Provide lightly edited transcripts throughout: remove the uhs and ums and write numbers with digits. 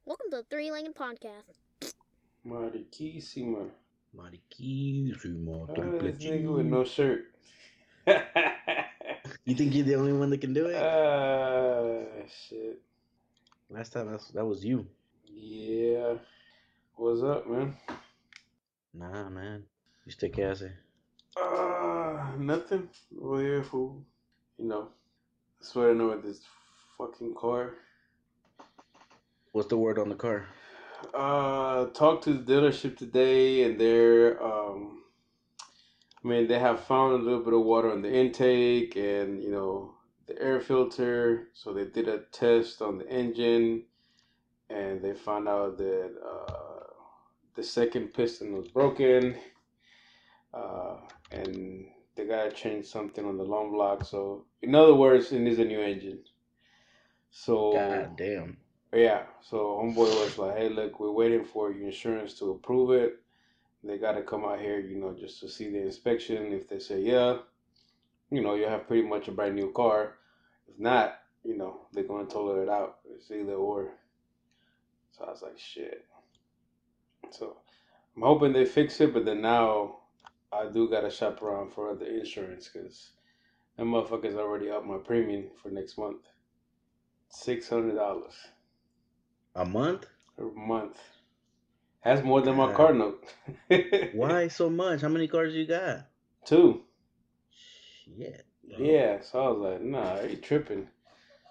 Welcome to the Three-Legged Podcast. Mariquísima. Mariquísimo, This triple nigga with G. no shirt. You think you're the only one that can do it? Shit. Last time that was you. Yeah. What's up, man? Nah, man. You still casting. Nothing. Well, yeah, fool. Sweating over this fucking car. What's the word on the car? Talked to the dealership today, and they have found a little bit of water on the intake and, the air filter. So they did a test on the engine, and they found out that the second piston was broken, and they gotta change something on the lung block. So, in other words, it needs a new engine. So, God damn. yeah. So, homeboy was like, "Hey, look, we're waiting for your insurance to approve it. They gotta come out here, just to see the inspection. If they say yeah, you have pretty much a brand new car. If not, they're gonna total it out. It's either or." So I was like, "Shit." So I'm hoping they fix it, but then now I do gotta shop around for other insurance because that motherfucker's already up my premium for next month. $600 A month? a month. That's more than my car God. note. Why so much? How many cars you got? 2. Shit, bro. Yeah, so I was like, nah, you tripping.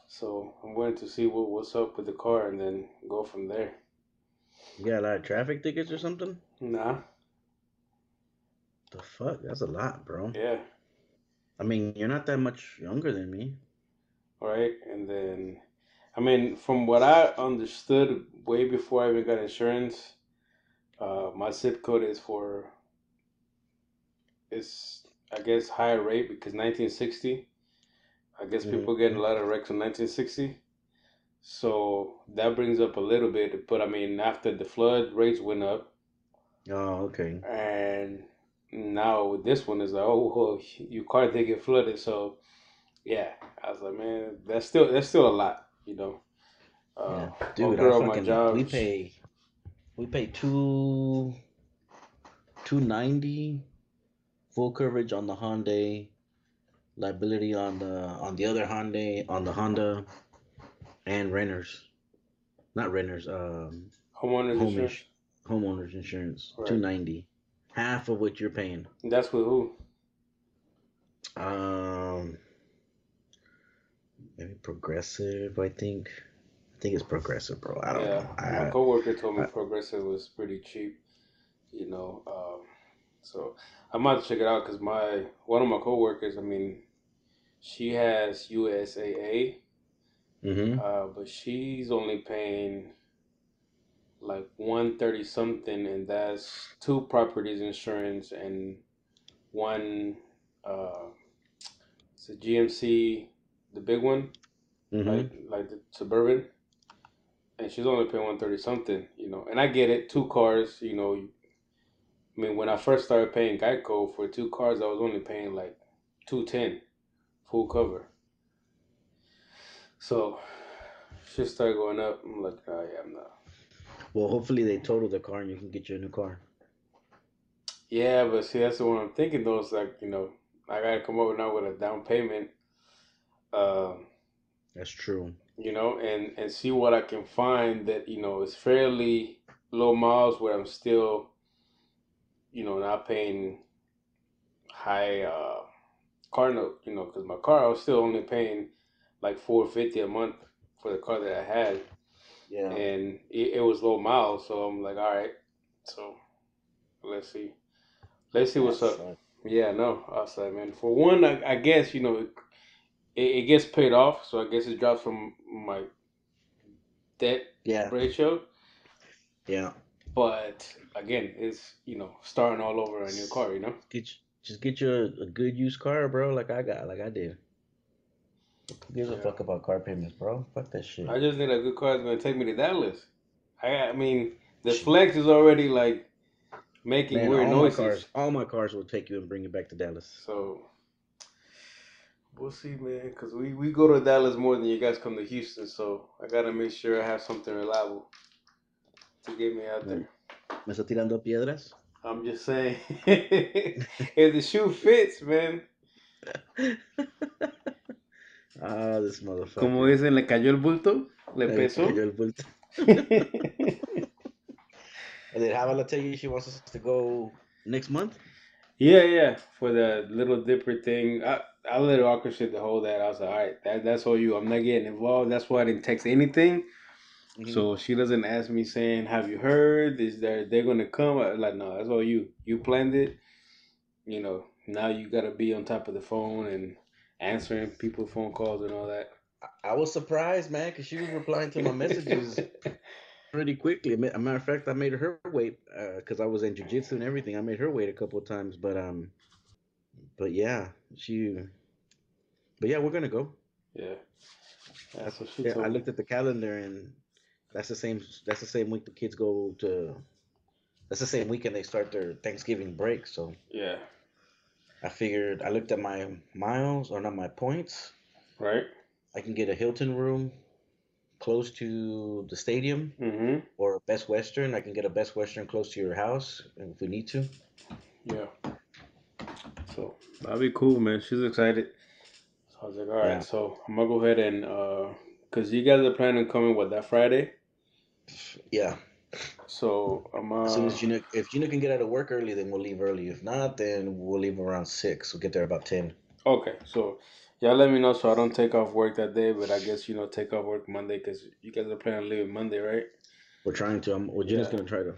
So I'm waiting to see what's up with the car and then go from there. You got a lot of traffic tickets or something? Nah, The fuck? That's a lot, bro. yeah, I mean, you're not that much younger than me. right. And then, from what I understood way before I even got insurance, my zip code is I guess higher rate because 1960. I guess people getting a Mm-hmm. lot of wrecks in 1960. So that brings up a little bit, but after the flood, rates went up, Oh, okay. and now with this one is like, oh, well, your car did get flooded, so yeah, I was like, man, that's still a lot. Yeah. My Dude, girl, my we job, pay 290 full coverage on the Hyundai, liability on the other Hyundai, on the Honda, and renters, not renters, homeowners home insurance, ins- homeowners insurance, right? 290, half of what you're paying. That's with who? Um, Maybe Progressive. I think it's Progressive, bro. I don't Yeah, know. my coworker told me I Progressive was pretty cheap. You know, um, so I might check it out because my one of my coworkers, she has USAA, mm-hmm. but she's only paying like 130 something, and that's two properties insurance and one. Uh, it's a GMC, the big one, Mm-hmm. like the Suburban, and she's only paying 130 something. And I get it, two cars. When I first started paying Geico for two cars, I was only paying like 210 full cover. So shit started going up. I'm like, oh yeah, I'm not. Well, hopefully they total the car and you can get you a new car. Yeah, but see, that's the one I'm thinking though. It's like, I gotta come up now with a down payment, um, That's true. and see what I can find that, is fairly low miles where I'm still, not paying high car note, because my car I was still only paying like 450 a month for the car that I had, Yeah. and it was low miles, so I'm like, all right, so let's see. Let's see That what's up. sucks. Yeah, no, I was like, man, for one, I guess, it gets paid off, so I guess it drops from my debt Yeah. ratio. Yeah. But again, it's, starting all over a new car. Just get you a good used car, bro. Like I did. Who gives a Yeah. fuck about car payments, bro? Fuck that shit. I just need a good car that's gonna take me to Dallas. The flex is already like making Man, weird noises. all my cars will take you and bring you back to Dallas. So we'll see, man. Cause we go to Dallas more than you guys come to Houston. So I gotta make sure I have something reliable. to get me out Me, there. me está tirando piedras. I'm just saying, if the shoe fits, man. Ah, this Como motherfucker. dicen, le cayó el bulto, le Le pesó. cayó el bulto. Yeah, And then Havala tell you she wants us to go next month? yeah. For the little dipper thing, I let her orchestrate the whole that. I was like, all right, that's all you. I'm not getting involved. That's why I didn't text anything. Mm-hmm. So she doesn't ask me saying, "Have you heard? Is they're gonna come?" I'm like, no, that's all you. You planned it. Now you gotta be on top of the phone and answering people's phone calls and all that. I was surprised, man, because she was replying to my messages pretty quickly. A matter of fact, I made her wait because I was in jujitsu and everything. I made her wait a couple of times, but yeah, she, but yeah, we're gonna go. Yeah, that's That's what she yeah. I told me. looked at the calendar and that's the same. That's the same week the kids go to. That's the same weekend they start their Thanksgiving break. So Yeah, I figured I looked at my miles or not my points. right. I can get a Hilton room close to the stadium Mm-hmm. or Best Western. I can get a Best Western close to your house if we need to. Yeah. So that'll be cool, man. She's excited. So I was like, all right. Yeah, So I'm gonna go ahead and cause you guys are planning on coming what that Friday. yeah. So I'm As soon as Gina, if Gina can get out of work early, then we'll leave early. If not, then we'll leave around 6. We'll get there about 10. okay. So y'all let me know so I don't take off work that day. But I guess take off work Monday because you guys are planning on leaving Monday, right? We're trying to. Well, Gina's Yeah. gonna try to.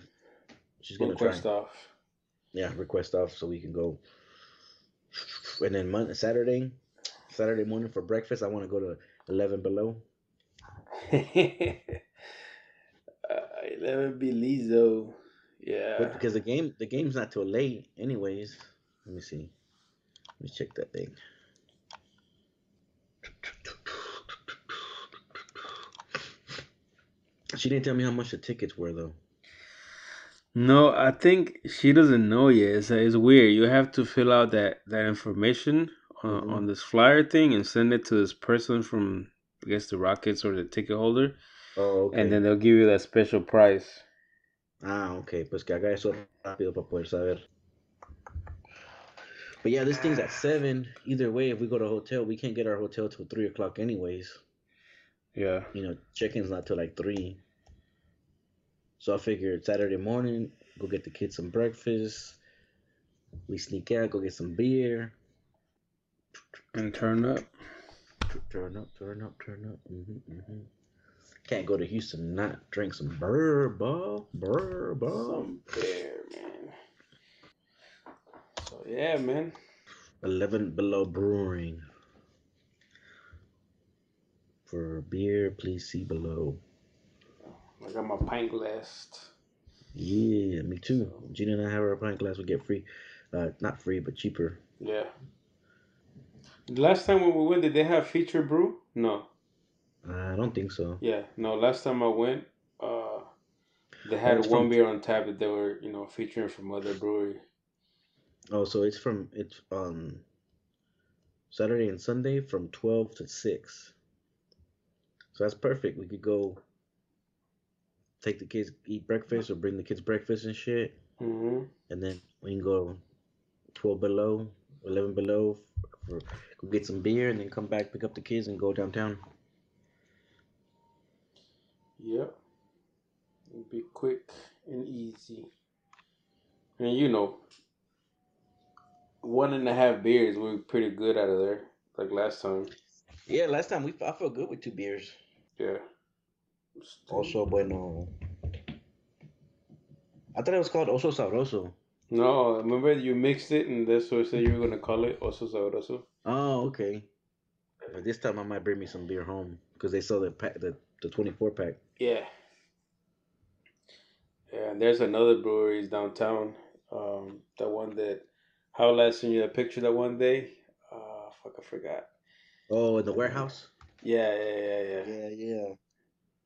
She's gonna try. Request off. Yeah, request off so we can go. And then Saturday morning for breakfast, I want to go to 11 Below. 11 Belizo. But Yeah. because the game's not till late, anyways. Let me see. Let me check that thing. She didn't tell me how much the tickets were though. No, I think she doesn't know yet. It's weird. You have to fill out that information Hmm. on this flyer thing and send it to this person from, I guess, the Rockets or the ticket holder, Oh, and okay. then they'll give you that special price. Ah, okay. Pues que haga eso rápido para poder saber. But yeah, this thing's at 7. Either way, if we go to a hotel, we can't get our hotel till 3 o'clock anyways. Yeah. Check-in's not till like 3. So I figured Saturday morning, go get the kids some breakfast. We sneak out, go get some beer. And turn up. Turn up, turn up, turn up. Can't go to Houston and not drink some bourbon. Bourbon. Some beer, man. So yeah, man. 11 Below Brewing. For beer, please see below. I got my pint glass. Yeah, me too. So Gina and I have our pint glass. We get free. Not free, but cheaper. yeah. The last time when we went, did they have feature brew? No. I don't think so. Yeah. No. Last time I went, uh, they Oh, had it's one from. beer on tap that they were, featuring from other brewery. Oh, so it's Saturday and Sunday from 12 to 6. So that's perfect. We could go take the kids eat breakfast or bring the kids breakfast and shit, Mm-hmm. and then we can go 12 below, 11 below, for go get some beer, and then come back, pick up the kids, and go downtown. Yep. It'd be quick and easy. And 1.5 beers, we were pretty good out of there. Like last time. Yeah, last time I felt good with 2 beers. Yeah. Also bueno. I thought it was called Oso Sabroso. No, remember you mixed it and that's what I said you were gonna call it Oso Sabroso? Oh, okay. But this time I might bring me some beer home because they sell the 24 pack. Yeah. Yeah, and there's another brewery downtown. That one that how I sent you that picture that one day. Fuck, I forgot Oh, in the the name. warehouse. Yeah. Yeah, yeah,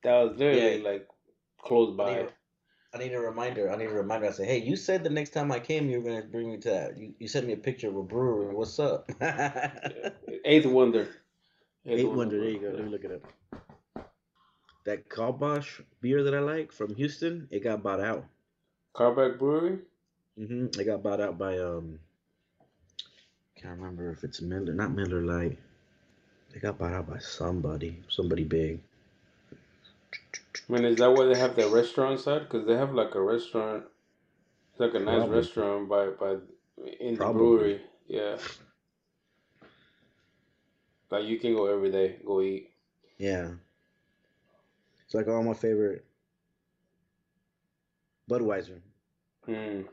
That was yeah. literally like close I need by. a I need a reminder. I need a reminder. I say, hey, you said the next time I came, you were gonna bring me to that. You sent me a picture of a brewery. What's up? Yeah. Eighth Wonder. Eighth Eight Wonder Wonder. There Brew. you go. Yeah. Let me look it up. that Kalbosh beer that I like from Houston, it got bought out. Carback Brewery. It got bought out by can't remember if it's Miller, not Miller Lite. It got bought out by somebody big. I mean, is that why they have the restaurant side? Because they have like a restaurant. It's like a nice Probably, restaurant by in the probably, brewery. Yeah, like you can go every day, go eat. yeah. It's like all my favorite Budweiser, Mm,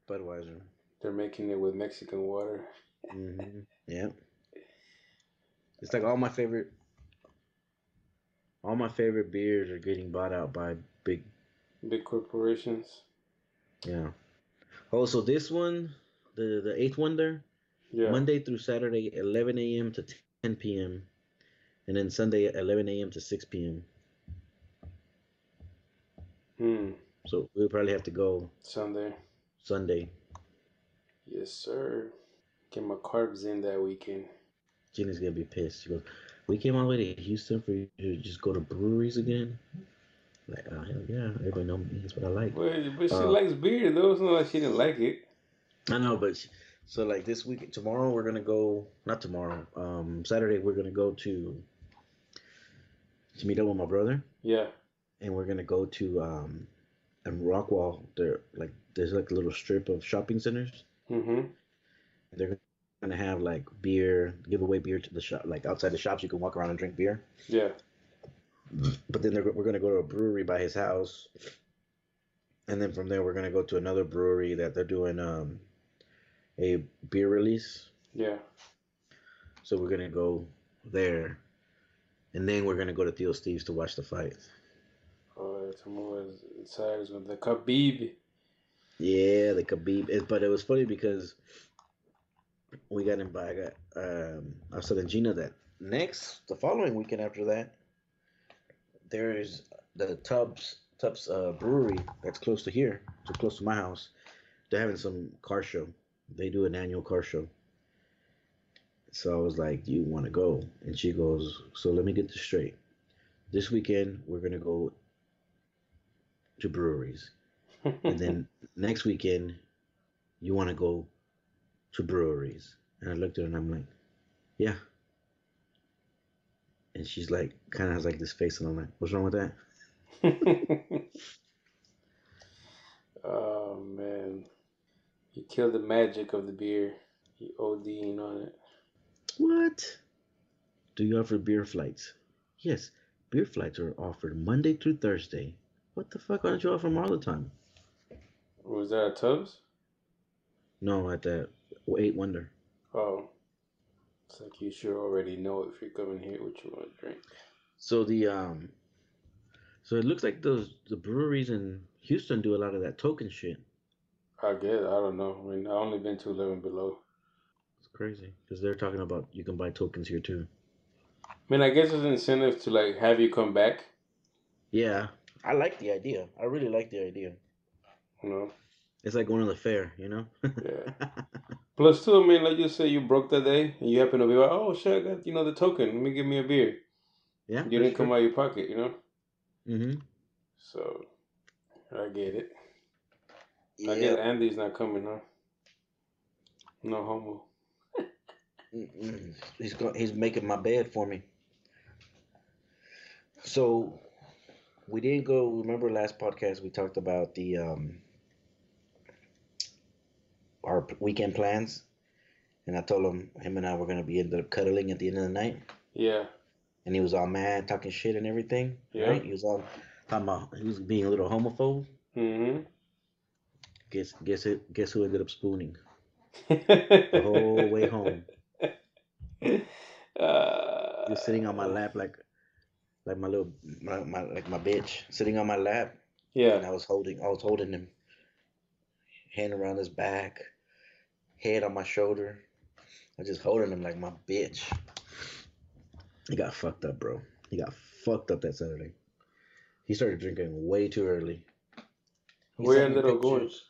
Budweiser. they're making it with Mexican water. Yeah, it's like all my favorite beers are getting bought out by big. Big corporations. Yeah. Oh, so this one, the eighth one there, Yeah. Monday through Saturday, 11 a.m. to 10 p.m. and then Sunday at 11 a.m. to 6 p.m. Hmm. So we'll probably have to go Sunday. Sunday. Yes, sir. Get my carbs in that weekend. Jenny's gonna be pissed. She goes, "We came all the way to Houston for you to just go to breweries again." Like, oh hell yeah, everybody knows me. That's what I like. But she Uh, likes beer though. It's not like she didn't like it. I know, but so like this week, tomorrow we're gonna go. Not tomorrow. Saturday we're gonna go to meet up with my brother, Yeah. and we're gonna go to in Rockwall. There's like a little strip of shopping centers. Mm-hmm. They're gonna have like beer, give away beer to the shop, like outside the shops. You can walk around and drink beer. Yeah. But then we're gonna go to a brewery by his house, and then from there we're gonna go to another brewery that they're doing a beer release. Yeah. So we're gonna go there, and then we're gonna go to Theo Steve's to watch the fight. Oh, tomorrow is inside with the Khabib. Yeah, the Khabib. But it was funny because we got him by. I was telling Gina that the following weekend after that, there's the Tubbs brewery that's close to here, so close to my house. They're having some car show. They do an annual car show. So I was like, "Do you want to go?" And she goes, "So let me get this straight. This weekend we're gonna go to breweries, and then next weekend you want to go to breweries." And I looked at her and I'm like, "Yeah." And she's like, kind of has like this face, and I'm like, "What's wrong with that?" Oh man, you killed the magic of the beer. You ODing on it. What? Do you offer beer flights? Yes, beer flights are offered Monday through Thursday. What the fuck? Why don't you offer them all the time? Was that a Tubbs? No, at that Eight Wonder. Oh, it's like you sure already know if you're coming here what you want to drink. So so it looks like the breweries in Houston do a lot of that token shit. I guess I don't know. I mean, I only been to 11 Below. It's crazy because they're talking about you can buy tokens here too. I mean, I guess it's an incentive to like have you come back. Yeah, I like the idea. I really like the idea. You know. It's like going to the fair, you know? Yeah. Plus, too, I mean, like you say, you broke that day, and you happen to be like, oh shit, I got the token. Let me give me a beer. Yeah, You that's didn't come true. out of your pocket, you know. Mm-hmm. So I get it. I guess Yep. Andy's not coming, huh? No homo. Mm-mm. He's making my bed for me. So we didn't go. Remember last podcast we talked about the our weekend plans, and I told him and I were gonna be ended up cuddling at the end of the night, Yeah. and he was all mad, talking shit and everything. Right? Yep. He was all talking about he was being a little homophobe. Mm-hmm. Guess who ended up spooning the whole way home, just sitting on my uh, lap like my little like my bitch sitting on my lap, yeah. and I was holding him, hand around his back, head on my shoulder. I just holding him like my bitch. He got fucked up, bro. He got fucked up that Saturday. He started drinking way too early. He Where sent me ended up going? pictures.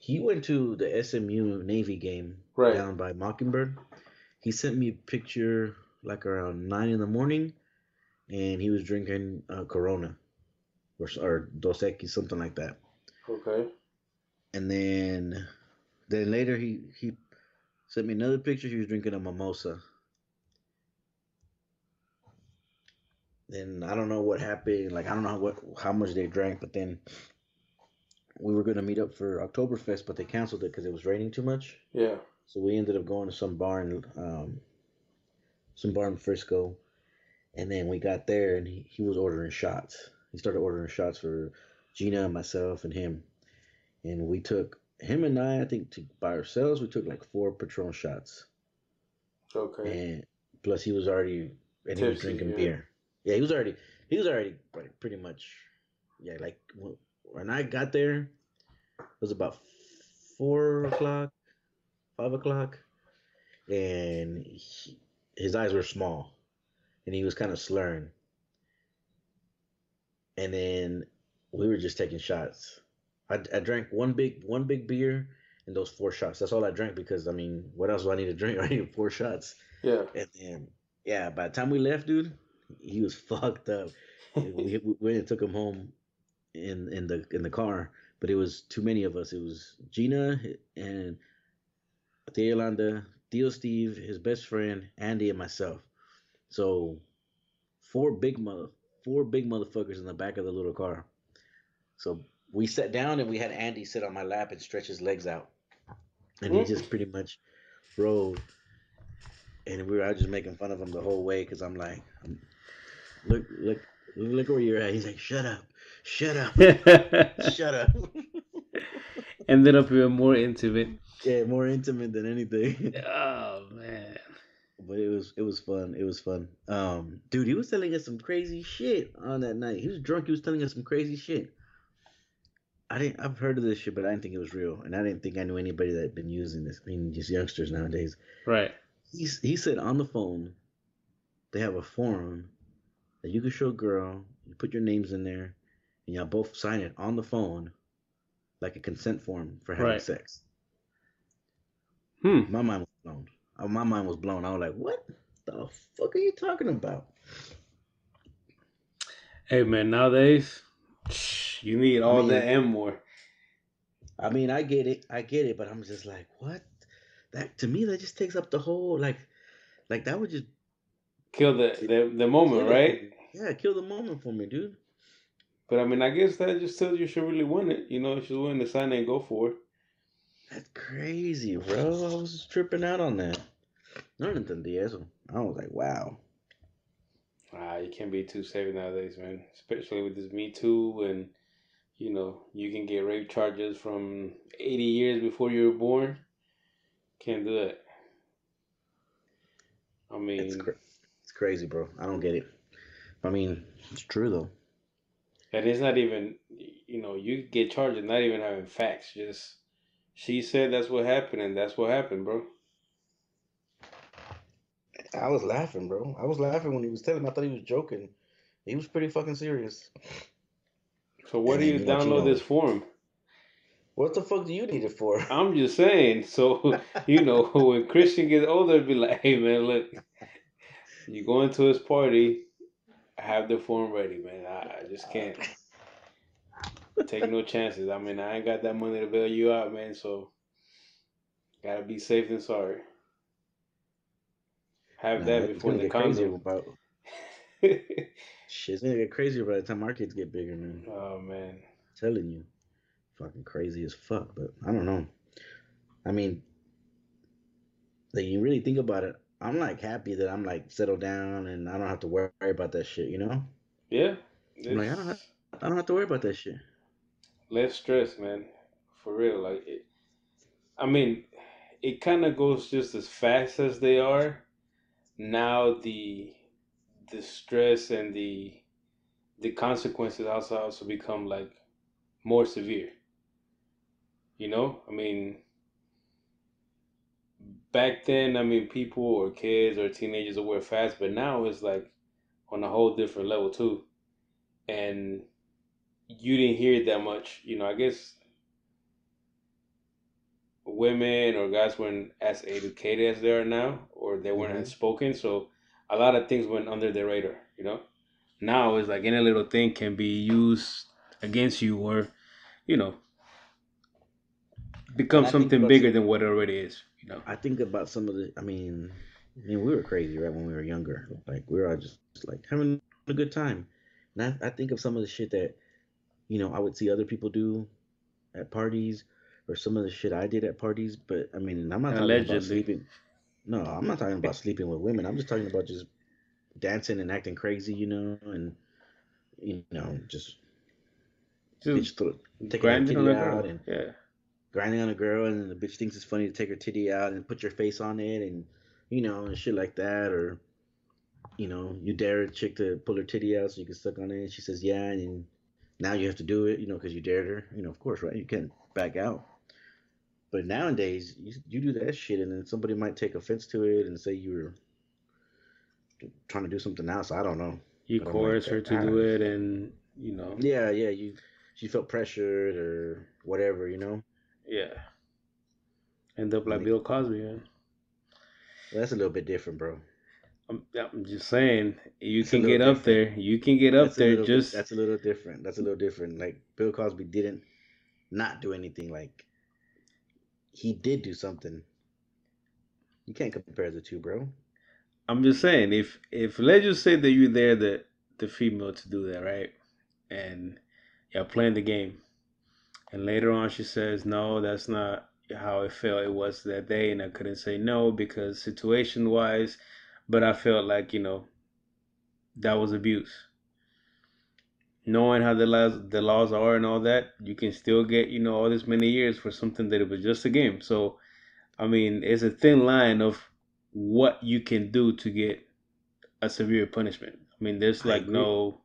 He went to the SMU Navy game Right. down by Mockingbird. He sent me a picture like around 9 in the morning. and he was drinking Corona or Dos Equis, something like that. Okay. And then later he sent me another picture. He was drinking a mimosa. Then I don't know what happened. Like I don't know how much they drank, but then we were gonna meet up for Oktoberfest, but they canceled it because it was raining too much. Yeah. So we ended up going to some bar in Frisco, and then we got there and he was ordering shots. He started ordering shots for Gina, myself, and him, and we took him and I think by ourselves we took like 4 Patron shots, Okay. and plus he was already and he was Tipsy. drinking Yeah. beer. Yeah, he was already like, pretty much yeah like when I got there it was about 4 o'clock, 5 o'clock, and his eyes were small and he was kind of slurring. And then we were just taking shots. I drank one big beer and those 4 shots. That's all I drank because I mean, what else do I need to drink? I needed 4 shots. Yeah. And then yeah, by the time we left, dude, he was fucked up. We went and took him home in the car, but it was too many of us. It was Gina and Tia Yolanda, Theo Steve, his best friend Andy, and myself. So four big mother, 4 big motherfuckers in the back of the little car. So we sat down and we had Andy sit on my lap and stretch his legs out, and he Mm. just pretty much rode. And we were I was just making fun of him the whole way because I'm like, look where you're at. He's like, shut up, shut up. Ended up even more intimate. Yeah, more intimate than anything. Oh man. But it was fun. It was fun. Dude, he was telling us some crazy shit on that night. He was drunk. He was telling us some crazy shit. I've heard of this shit, but I didn't think it was real, and I didn't think I knew anybody that had been using this. I mean, just youngsters nowadays. Right. He said on the phone they have a forum that you can show a girl, you put your names in there, and y'all both sign it on the phone like a consent form for having Right. sex. Hmm. My mind was blown. My mind was blown. I was like, what the fuck are you talking about? Hey man, nowadays you need I all that mean, and more. I get it, but I'm just like, what? That to me, that just takes up the whole like that would just Kill the ki- the moment, kill it for right? me. Yeah, kill the moment for me, dude. But I mean, I guess that just tells you should really want it. You know, you should willing to sign it and go for it. That's crazy, bro. I was tripping out on that. No entendí eso. I was like, wow. You can't be too safe nowadays, man. Especially with this Me Too, and you can get rape charges from 80 years before you were born. Can't do that. I It's mean, cra- it's crazy, bro. I don't get it. I mean, it's true though. and it's not even, you get charged of not even having facts. Just she said that's what happened, and that's what happened, bro. I was laughing, bro. I was laughing when he was telling me. I thought he was joking. He was pretty fucking serious. So what And do then you download this form? what the fuck do you need it for? I'm just saying. So when Christian gets older, be like, hey man, look, you go into his party, have the form ready, man. I just can't take no chances. I mean, I ain't got that money to bail you out, man. So gotta be safe than sorry. Have Nah, that it's before gonna the get crazier condom. about shit. It's gonna get crazier by the time our kids get bigger, man. Oh man. I'm telling you, fucking crazy as fuck. But I don't know. I mean, like you really think about it, I'm like happy that I'm like settled down and I don't have to worry about that shit. You know? Yeah. I'm like It's I don't have to worry about that shit. less stress, man. For real. I mean, it kind of goes just as fast as they are. Now the stress and the consequences also become like more severe. I mean, back then, I mean, people or kids or teenagers were fast, but now it's like on a whole different level too. And you didn't hear it that much. I guess women or guys weren't as educated as they are now, or they weren't Hmm. as spoken. So a lot of things went under their radar. Now it's like any little thing can be used against you, or you know, become And I think something about bigger than what it already is. You know, I think about some of the. I mean, we were crazy, right, when we were younger. Like we were all just like having a good time. And I think of some of the shit that I would see other people do at parties, or some of the shit I did at parties. But I mean, I'm not talking about allegedly, sleeping. No, I'm not talking about sleeping with women. I'm just talking about just dancing and acting crazy, and just just bitch taking her grinding on titty a out girl. and Yeah, grinding on a girl, and then the bitch thinks it's funny to take her titty out and put your face on it, and shit like that, or you dare a chick to pull her titty out so you can suck on it, and she says yeah, and now you have to do it, because you dared her, of course, right? You can't back out. But nowadays, you do that shit, and then somebody might take offense to it and say you were trying to do something else. I don't know, you but I'm like, coerce her to do it, and yeah, yeah, she felt pressured or whatever. yeah, end up And like Bill Cosby. Man. well, that's a little bit different, bro. I'm just saying, you That's a can little get up different. there. You can get up That's a there. little bit. Just That's a little different. That's a little different. Like Bill Cosby didn't not do anything. Like he did do something. You can't compare the two, bro. I'm just saying, if let's just say that you're there, the female to do that, right? And you're playing the game, and later on she says, no, that's not how it felt. It was that day, and I couldn't say no because situation wise, but I felt like that was abuse. Knowing how the laws are and all that, you can still get all this many years for something that it was just a game. So I mean, it's a thin line of what you can do to get a severe punishment. I mean, there's I like agree. no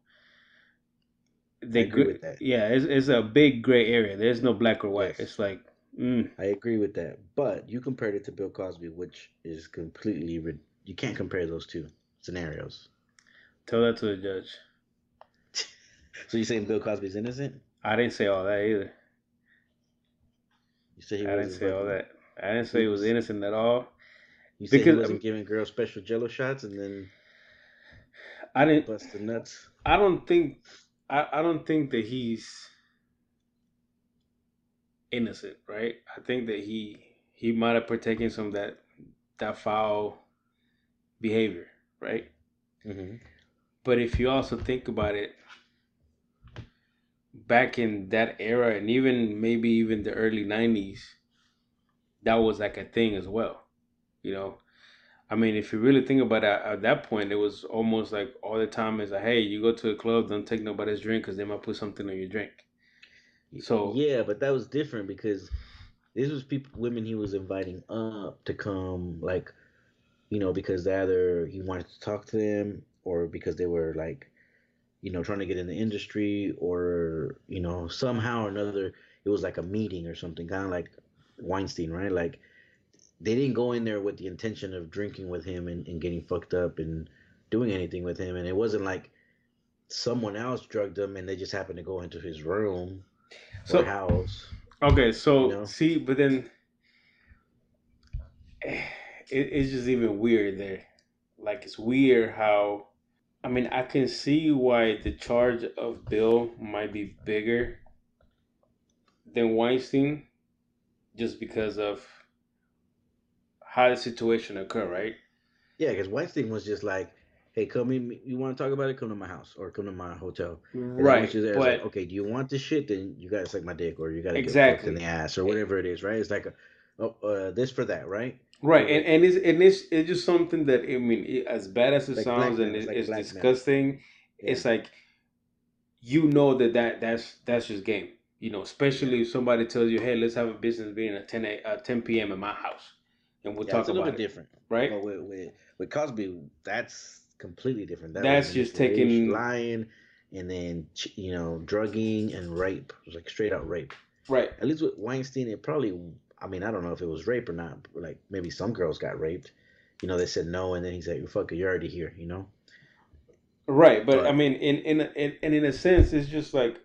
I they agree with that. yeah, it's a big gray area. There's no black or white. Yes, It's like I agree with that. But you compared it to Bill Cosby, which is completely. You can't compare those two scenarios. tell that to the judge. So you saying Bill Cosby's innocent? I didn't say all that either. You said he I didn't wasn't say all fucking. that. I didn't say He he was was. innocent at all You said he because wasn't giving girls special Jello shots and then I didn't. bust the nuts. I don't think. I don't think that he's innocent, right? I think that he might have partaken some of that foul behavior, right? Hmm. But if you also think about it, back in that era, and even maybe even the early '90s, that was like a thing as well. You know, I mean, if you really think about it, at that point, it was almost like all the time is like, hey, you go to a club, don't take nobody's drink because they might put something on your drink. So Yeah, but that was different because this was women he was inviting up to come, like, because either he wanted to talk to them or because they were like, trying to get in the industry, or somehow or another it was like a meeting or something, kind of like Weinstein, right? Like they didn't go in there with the intention of drinking with him and getting fucked up and doing anything with him, and it wasn't like someone else drugged him and they just happened to go into his room or so house, okay, you so know. see, but then it's just even weird there. Like it's weird how I mean I can see why the charge of Bill might be bigger than Weinstein just because of how the situation occurred, right? Yeah, because Weinstein was just like, "Hey, come in. You want to talk about it? Come to my house or come to my hotel." And then once Right, you're there, it's like, but "Okay, do you want this shit? Then you gotta suck my dick or you gotta get fucked in exactly. the ass or Eh, whatever it is, right?" It's like, this for that, right? right, But and it's just something that I mean, as bad as it like sounds and blackmail, it's like it's blackmail. disgusting, Yeah, it's like that's just game. yeah, Especially if somebody tells you, "Hey, let's have a business meeting at 10 p.m. at my house, and we'll yeah. It's talk a little about bit it." different. Right? But with Cosby, that's completely different. That was That's just manipulation, taking lying, and then drugging and rape. It was like straight out rape. right, At least with Weinstein, it probably. I mean, I don't know if it was rape or not. Like maybe some girls got raped. They said no, and then he's like, "Fuck it, you're already here." right. But I But mean, in a sense, it's just like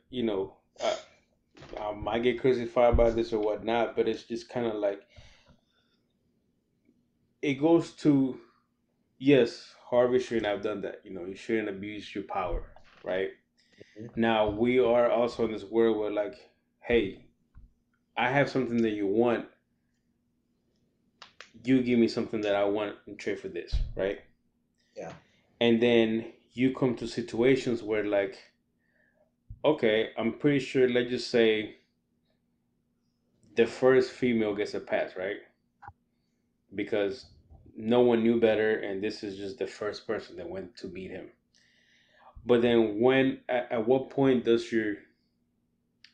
I might get crucified by this or whatnot, but it's just kind of like it goes to yes, Harvey shouldn't have done that. You shouldn't abuse your power. right? Mhm. Now we are also in this world where like, hey, I have something that you want, you give me something that I want in trade for this, right? Yeah. And then you come to situations where like, okay, I'm pretty sure, let's just say the first female gets a pass, right? Because no one knew better, and this is just the first person that went to meet him. But then, at what point does your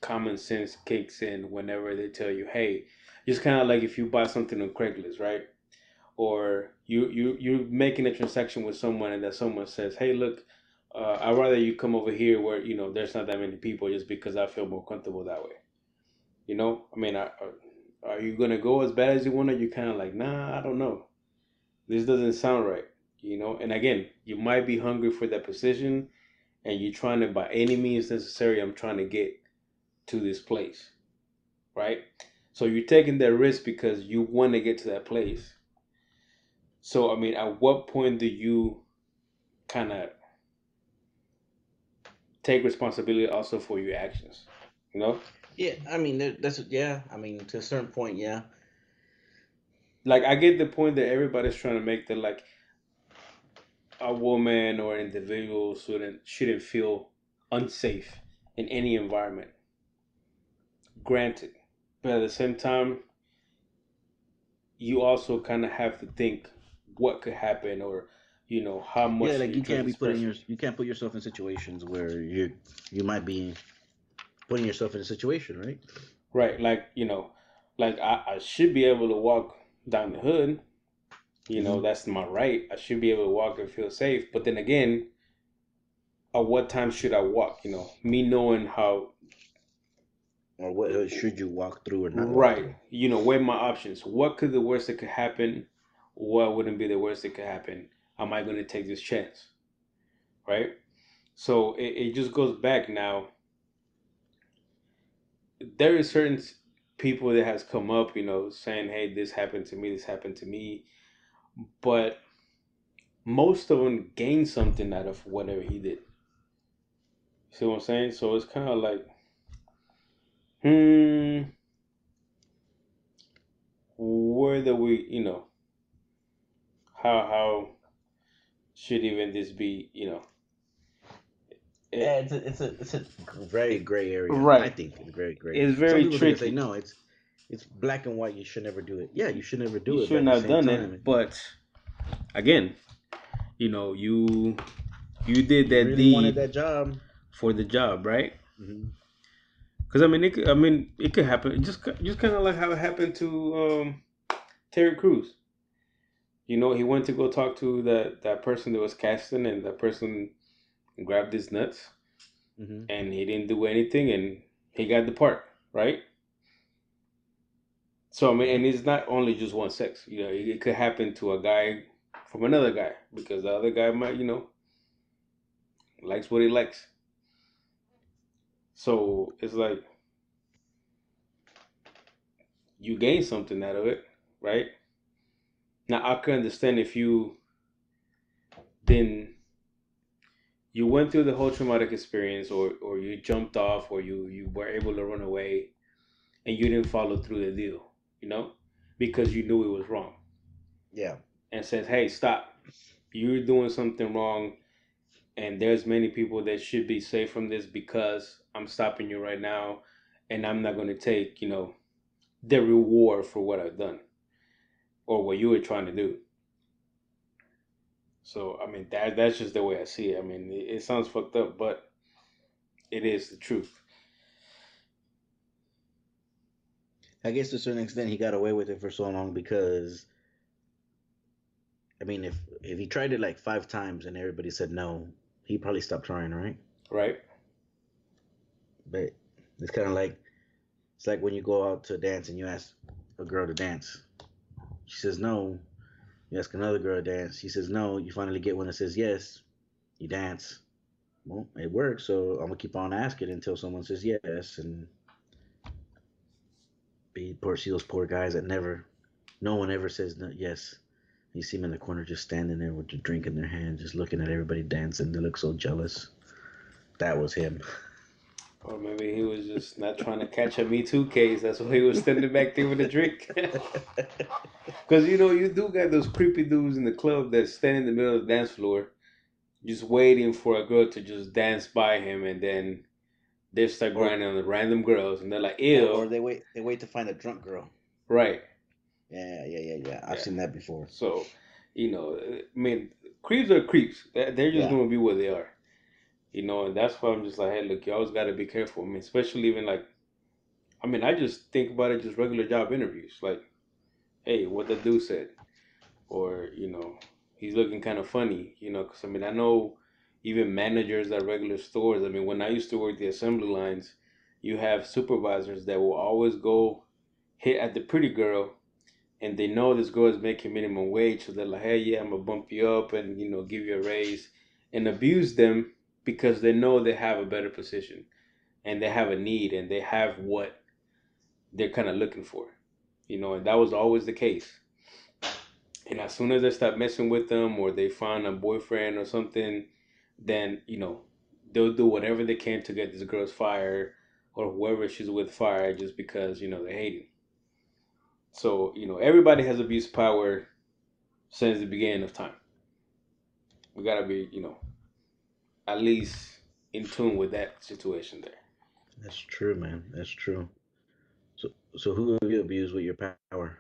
common sense kicks in whenever they tell you, "Hey," just kind of like if you buy something on Craigslist, right? Or you're making a transaction with someone, and that someone says, "Hey, look, I'd rather you come over here where there's not that many people, just because I feel more comfortable that way." I mean, are you gonna go as bad as you want, or you kind of like, nah, I don't know. This doesn't sound right, And again, you might be hungry for that position, and you're trying to, by any means necessary, I'm trying to get to this place, right? So you're taking that risk because you want to get to that place. So I mean, at what point do you kind of take responsibility also for your actions? You know, Yeah, I mean, that's yeah. I mean, to a certain point, yeah. like I get the point that everybody's trying to make that like a woman or individual shouldn't feel unsafe in any environment. Granted, but at the same time, you also kind of have to think what could happen, or how Yeah, much do like you trust this person. you can't put yourself in situations where you might be putting yourself in a situation, right? Right, like like I should be able to walk down the hood. Hmm. That's my right. I should be able to walk and feel safe. But then again, at what time should I walk? Me knowing how. Or what should you walk through or not walk Right, through? weigh my options. What could the worst that could happen? What wouldn't be the worst that could happen? Am I going to take this chance? Right. So it just goes back now. There is certain people that has come up, saying, "Hey, this happened to me. This happened to me," but most of them gain something out of whatever he did. See what I'm saying? So it's kind of like, hmm, where do we, how should even this be, Yeah, it, it's a very gray area. I right? think it's very gray. It's Some very people are gonna say tricky. no, it's black and white. You should never do it. Yeah, you should never You do it. But at shouldn't the have same done time, it, but again, you did you that really wanted deed that job. for the job, right? Hmm. Because I mean, it could happen. Just kind of like how it happened to Terry Crews. He went to go talk to that person that was casting, and that person grabbed his nuts, Hmm. and he didn't do anything, and he got the part, right? So I mean, Yeah, and it's not only just one sex. It could happen to a guy from another guy, because the other guy might, likes what he likes. So it's like you gain something out of it, right? Now I can understand if then you went through the whole traumatic experience, or you jumped off, or you were able to run away, and you didn't follow through the deal, you know, because you knew it was wrong, yeah. and says, "Hey, stop! You're doing something wrong, and there's many people that should be safe from this, because I'm stopping you right now, and I'm not going to take, the reward for what I've done, or what you were trying to do." So I mean, that's just the way I see it. I mean, it sounds fucked up, but it is the truth. I guess to a certain extent, he got away with it for so long because I mean, if he tried it like 5 times and everybody said no, he probably stopped trying, right? Right? But it's kind of like it's like when you go out to dance and you ask a girl to dance. She says no. You ask another girl to dance. She says no. You finally get one that says yes. You dance. Well, it works, so I'm gonna keep on asking until someone says yes. And be poor, see those poor guys that never, no one ever says no, yes. You see them in the corner just standing there with a drink in their hand, just looking at everybody dancing. They look so jealous. That was him. Or maybe he was just not trying to catch a Me Too case. That's why he was standing back there with a drink. Because, you do got those creepy dudes in the club that stand in the middle of the dance floor just waiting for a girl to just dance by him, and then they start or grinding on the random girls, and they're like, or ew. they wait to find a drunk girl. Right. Yeah. I've Yeah. seen that before. So, I mean, creeps are creeps. They're just Yeah. going to be where they are. And that's why I'm just like, hey, look, you always got to be careful. I mean, especially even like, I mean, I just think about it, just regular job interviews. Like, hey, what the dude said. Or, he's looking kind of funny, because I mean, I know even managers at regular stores. I mean, when I used to work the assembly lines, you have supervisors that will always go hit at the pretty girl, and they know this girl is making minimum wage, so they're like, hey, yeah, I'm gonna bump you up and give you a raise, and abuse them because they know they have a better position and they have a need and they have what they're kind of looking for, and that was always the case. And as soon as they stop messing with them or they find a boyfriend or something, then they'll do whatever they can to get this girl's fired or whoever she's with fired just because they hate him. So everybody has abused power since the beginning of time. We gotta be at least in tune with that situation there. That's true, man. That's true. So so who have you abused with your power?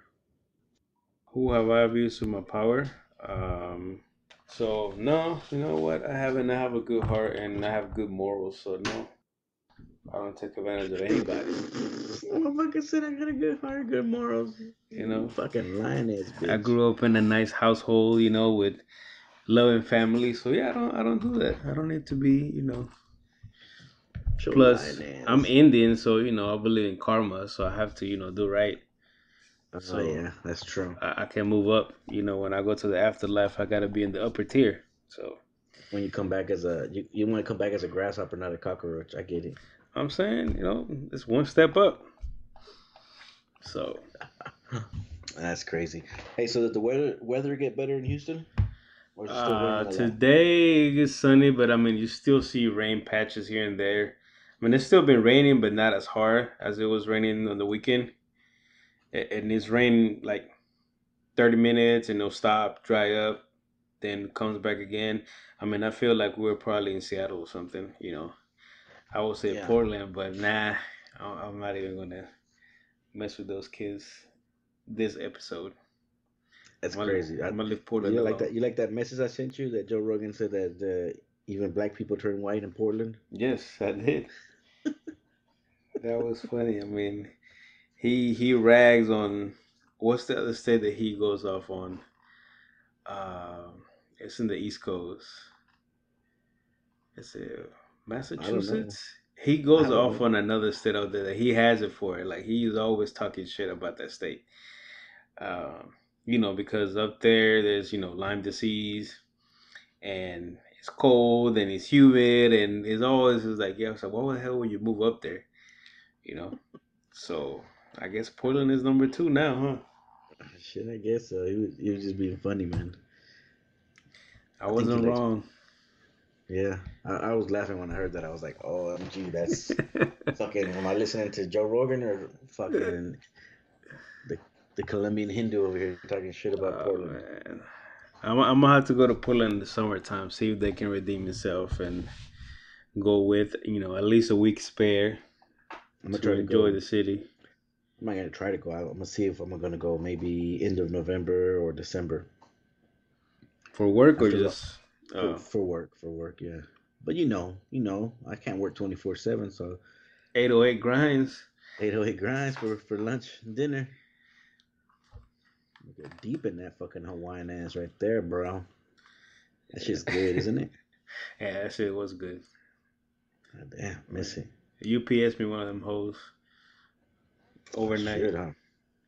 Who have I abused with my power? Um, so no, you know what? I haven't. I have a good heart and I have good morals. So no, I don't take advantage of anybody. Motherfucker said I got a good heart, good morals. You You know, fucking lying ass I bitch. grew up in a nice household. With loving family. So yeah, I don't do that. I don't need to be. Show Plus, lying I'm ass. Indian, so I believe in karma. So I have to do right. Oh So yeah, that's true. I can move up. When I go to the afterlife, I gotta be in the upper tier. So When you come back as you want to come back as a grasshopper, not a cockroach. I get it. I'm saying, it's one step up. So That's crazy. Hey, so did the weather get better in Houston, or is it still raining a lot? today it's sunny, but I mean, you still see rain patches here and there. I mean, it's still been raining, but not as hard as it was raining on the weekend. And it's raining like 30 minutes and it'll stop, dry up, then comes back again. I mean, I feel like we're probably in Seattle or something. I would say Yeah, Portland, but nah, I'm not even gonna mess with those kids this episode. that's crazy. I'm gonna leave You Portland like alone. that? You like that message I sent you that Joe Rogan said that even black people turn white in Portland? Yes, I did. That was funny. I mean, he rags on what's the other state that he goes off on? It's in the East Coast. It's I don't know. Massachusetts. He I goes don't off know. on another state out there that he has it for. Like he's always talking shit about that state. Um, because up there's Lyme disease and it's cold and it's humid and it's always is like, yeah, so why the hell would you move up there? You know. So I guess Portland is number two now, huh? Shit, I guess so. He was just being funny, man. I I think he wasn't likes. wrong. Yeah, I was laughing when I heard that. I was like, "OMG, that's fucking." Am I listening to Joe Rogan or fucking the the Colombian Hindu over here talking shit about Oh Portland? man, I'm gonna have to go to Portland in the summertime, see if they can redeem itself, and go with at least a week spare I'm gonna to try to enjoy go. the city I'm not gonna try to go out. I'm gonna see if I'm gonna go maybe end of November or December for work or after lo- just for uh, for work yeah. But I can't work 24/7, so 808 grinds. 808 grinds for lunch and dinner. We get deep in that fucking Hawaiian ass right there, bro. That shit's good, isn't it? Yeah, that shit was good. God damn, miss Man. it. UPS me one of them hoes I overnight. should, huh?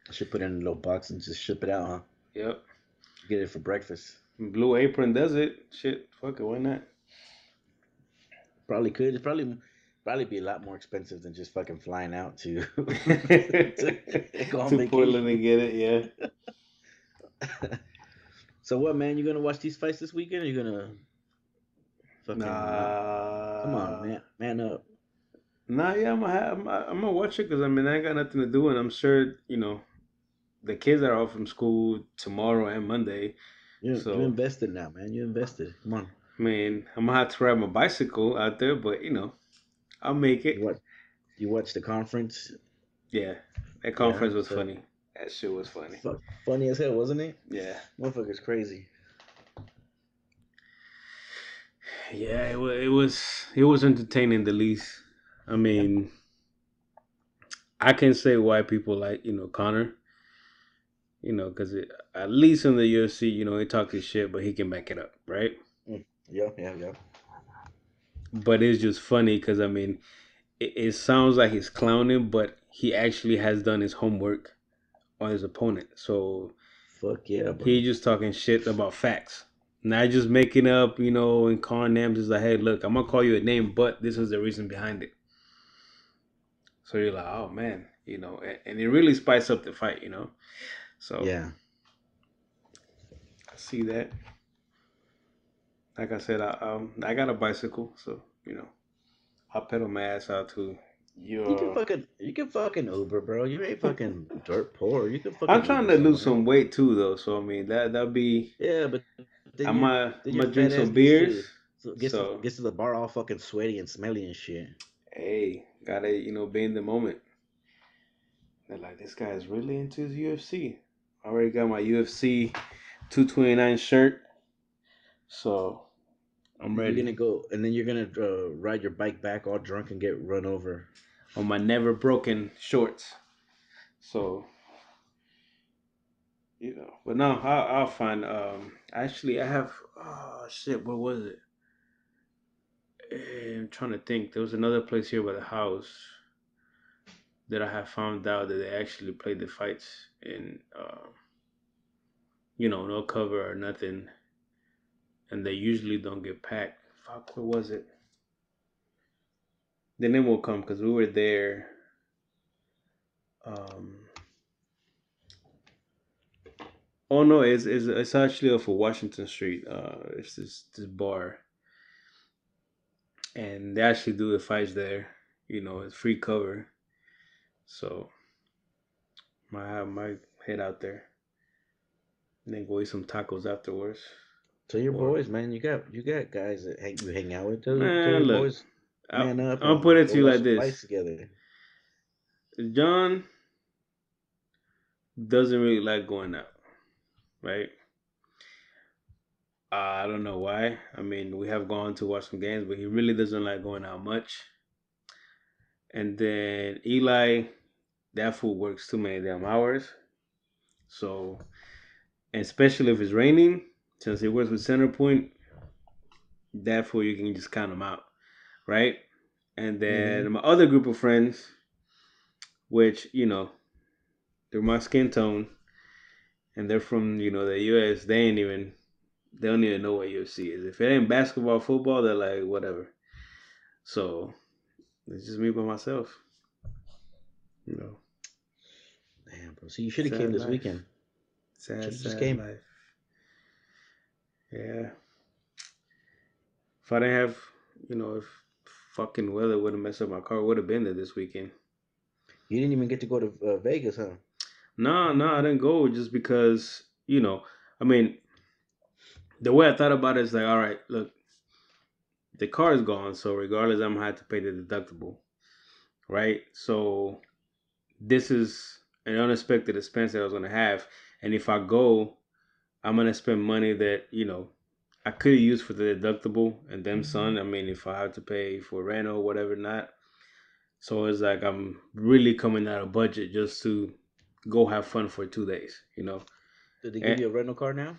I should put it in a little box and just ship it out, huh? Yep. Get it for breakfast. Blue Apron does it. Shit, fuck it, why not? Probably could. It's probably be a lot more expensive than just fucking flying out to to go on To Portland and vacation. get it, yeah. So what, man? You gonna watch these fights this weekend, or you gonna fucking not? Come on, Uh, man up. nah, yeah, I'm gonna watch it because I mean I ain't got nothing to do, and I'm sure the kids are off from school tomorrow and Monday. You So invested now, man. You invested. Come on. I mean I'm gonna have to ride my bicycle out there, but I'll make You it. what? You watched the conference? Yeah, that Yeah. conference was So funny. That shit was funny. funny as hell, wasn't it? Yeah, Motherfucker's crazy. yeah, it was entertaining the least. I Yeah. mean, I can say why people like Connor. Because at least in the UFC, he talks his shit, but he can back it up, right? Yeah, yeah, yeah. But it's just funny because I mean, it sounds like he's clowning, but he actually has done his homework on his opponent. So Fuck yeah, bro. he just talking shit about facts. Not just making up, and calling names is like, hey, look, I'm gonna call you a name, but this is the reason behind it. So you're like, oh man, and it really spiced up the fight. So Yeah. I see that. Like I said, I got a bicycle, so I'll pedal my ass out to your. You can fucking Uber, bro. You ain't fucking dirt poor. You can I'm fucking trying Uber to lose somewhere. some weight too, though. So I mean that'll be. Yeah, but I then might I your might drink fat ass some needs beers. to So gets to the bar all fucking sweaty and smelly and shit. hey, gotta be in the moment. They're like, this guy is really into his UFC. I already got my UFC 229 shirt, so I'm You're ready gonna go and then you're gonna ride your bike back all drunk and get run over. on my never broken shorts. So but no, I'll find. Actually, I have. Oh shit, what was it? I'm trying to think. There was another place here by the house that I have found out that they actually played the fights in, no cover or nothing, and they usually don't get packed. Fuck, what was it? The name will come because we were there. Um, oh no, it's actually off of Washington Street. It's this bar, and they actually do the fights there. It's free cover, so might head out there and then go eat some tacos afterwards. Tell your Or boys, man. You got guys that you hang out with. Tell man, your look, boys, I, man up I'll put and it go to you watch like some this: fights together. John doesn't really like going out, right? I don't know why. I mean, we have gone to watch some games, but he really doesn't like going out much. And then Eli, that fool works too many damn hours. So, and especially if it's raining, since he works with Centerpoint, that fool you can just count him out, right? And Mm-hmm. then my other group of friends, which they're my skin tone, and they're from the U.S. They don't even know what UFC is. If it ain't basketball, football, they're like whatever. So it's just me by myself. You know, Damn, bro. So you should have came sad this life. weekend. Sad, Should have just sad came. life. Yeah. If I didn't have, if fucking weather would have messed up my car, would have been there this weekend. You didn't even get to go to Vegas, huh? No, no, I didn't go just because, I mean, the way I thought about it is like, all right, look, the car is gone, so regardless, I'm gonna have to pay the deductible, right? So this is an unexpected expense that I was gonna have, and if I go, I'm gonna spend money that I could have used for the deductible and them son. I mean, if I have to pay for rent or whatever, not. So it's like I'm really coming out of budget just to go have fun for 2 days. Did they give And you a rental car now?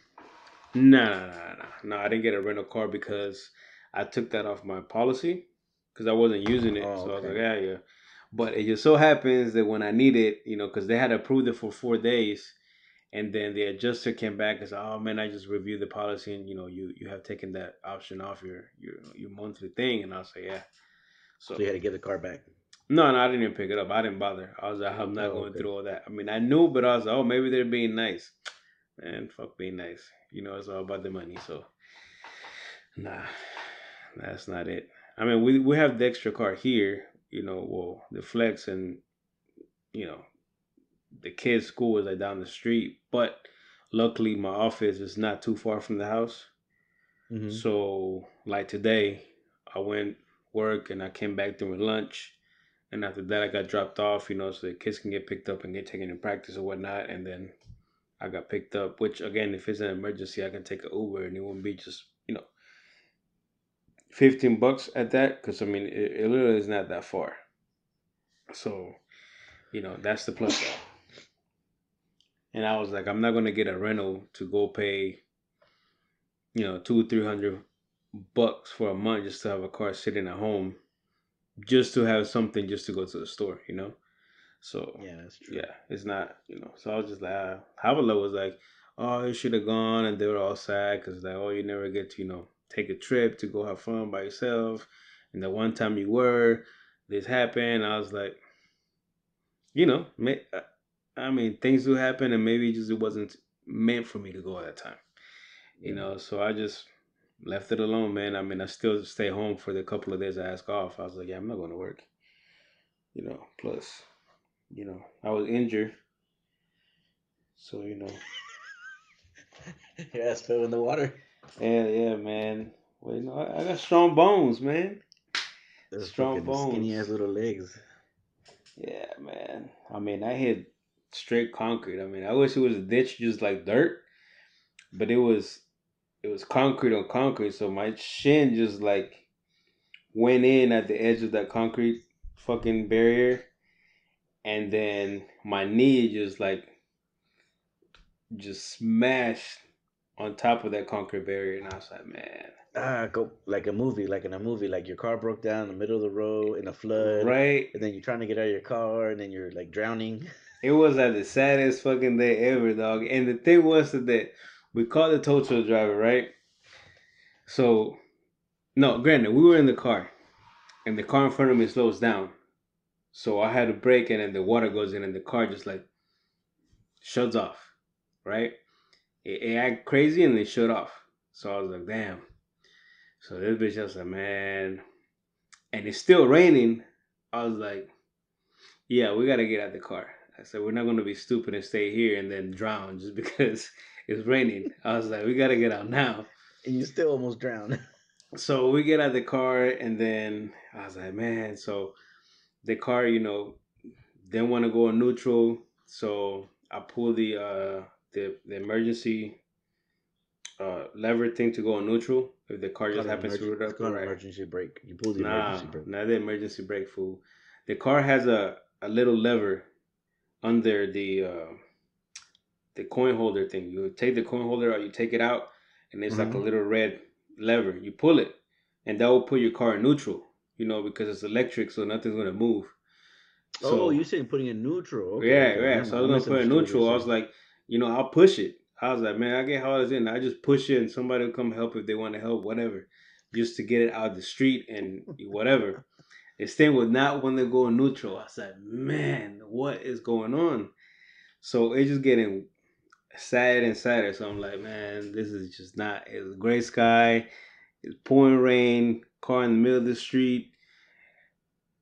no, no, no, no, no. I didn't get a rental car because I took that off my policy because I wasn't using it. Oh, So I was like, okay. yeah, yeah. But it just so happens that when I need it, because they had approved it for 4 days, and then the adjuster came back and said, "Oh man, I just reviewed the policy, and you have taken that option off your monthly thing." And I was like, "Yeah." So you So had to give the car back. no, no, I didn't even pick it up. I didn't bother. I was like, I'm not Oh, going okay. through all that. I mean, I knew, but I was like, oh, maybe they're being nice. Man, fuck being nice. It's all about the money. So, nah, that's not it. I mean, we have the extra car here, well, the flex, and you know, the kids' school is like down the street. But luckily, my office is not too far from the house. Mm-hmm. So, like today, I went work and I came back during lunch. And after that, I got dropped off, so the kids can get picked up and get taken to practice or whatnot. And then I got picked up, which again, if it's an emergency, I can take an Uber and it won't be just, 15 bucks at that. Cause I mean, it literally is not that far. So, that's the plus side. And I was like, I'm not going to get a rental to go pay, two, 300 bucks for a month just to have a car sitting at home, just to have something just to go to the store. So Yeah, that's true. yeah, it's not. So I was just like, Havala was like, oh, you should have gone, and they were all sad because like, oh, you never get to take a trip to go have fun by yourself, and the one time you were, this happened. I was like, I mean, things do happen, and maybe just it wasn't meant for me to go at that time. Yeah. So I just left it alone, man. I mean, I still stay home for the couple of days I asked off. I was like, yeah, I'm not going to work. Plus, I was injured. So, Your ass fell in the water. yeah, man. Well, I got strong bones, man. Those Strong fucking skinny bones. ass little legs. Yeah, man. I mean, I hit straight concrete. I mean, I wish it was a ditch just like dirt, but it was concrete on concrete, so my shin just like went in at the edge of that concrete fucking barrier, and then my knee just smashed on top of that concrete barrier, and I was like, man, Go like a movie, like in a movie, like your car broke down in the middle of the road in a flood, right. and then you're trying to get out of your car, and then you're like drowning. It was like the saddest fucking day ever, dog. And the thing was that we called the tow truck driver, right? So, no, granted, we were in the car, and the car in front of me slows down. So I had to brake, and then the water goes in, and the car just like shuts off, right? It act crazy, and it shut off. So I was like, damn. So this bitch was like, man, and it's still raining. I was like, yeah, we gotta get out the car. I said, we're not gonna be stupid and stay here and then drown just because it's raining. I was like, we gotta get out now. And you still almost drowned. So we get out the car, and then I was like, man, so the car, didn't want to go in neutral. So I pulled the emergency lever thing to go in neutral if the car It's just called an happens to emergency. root It's up. called an Right. emergency brake. You pull the Nah, emergency brake. not the emergency brake, fool. The car has a little lever under the coin holder thing. You take the coin holder out, you take it out, and it's like a Mm-hmm. little red lever. You pull it, and that will put your car in neutral. Because it's electric, so nothing's gonna move. Oh, So you saying putting in neutral? Okay, yeah, okay. yeah. Never So I mind. I was gonna put it in misunderstood what you were neutral. I was saying. like, I'll push it. I was like, man, I get how it's in. I just push it, and somebody will come help if they want to help, whatever, just to get it out of the street and whatever. This thing would not want to go neutral. I was like, man, what is going on? So it's just getting sad and sadder. So I'm like, man, this is just not. It's gray sky. It's pouring rain. Car in the middle of the street,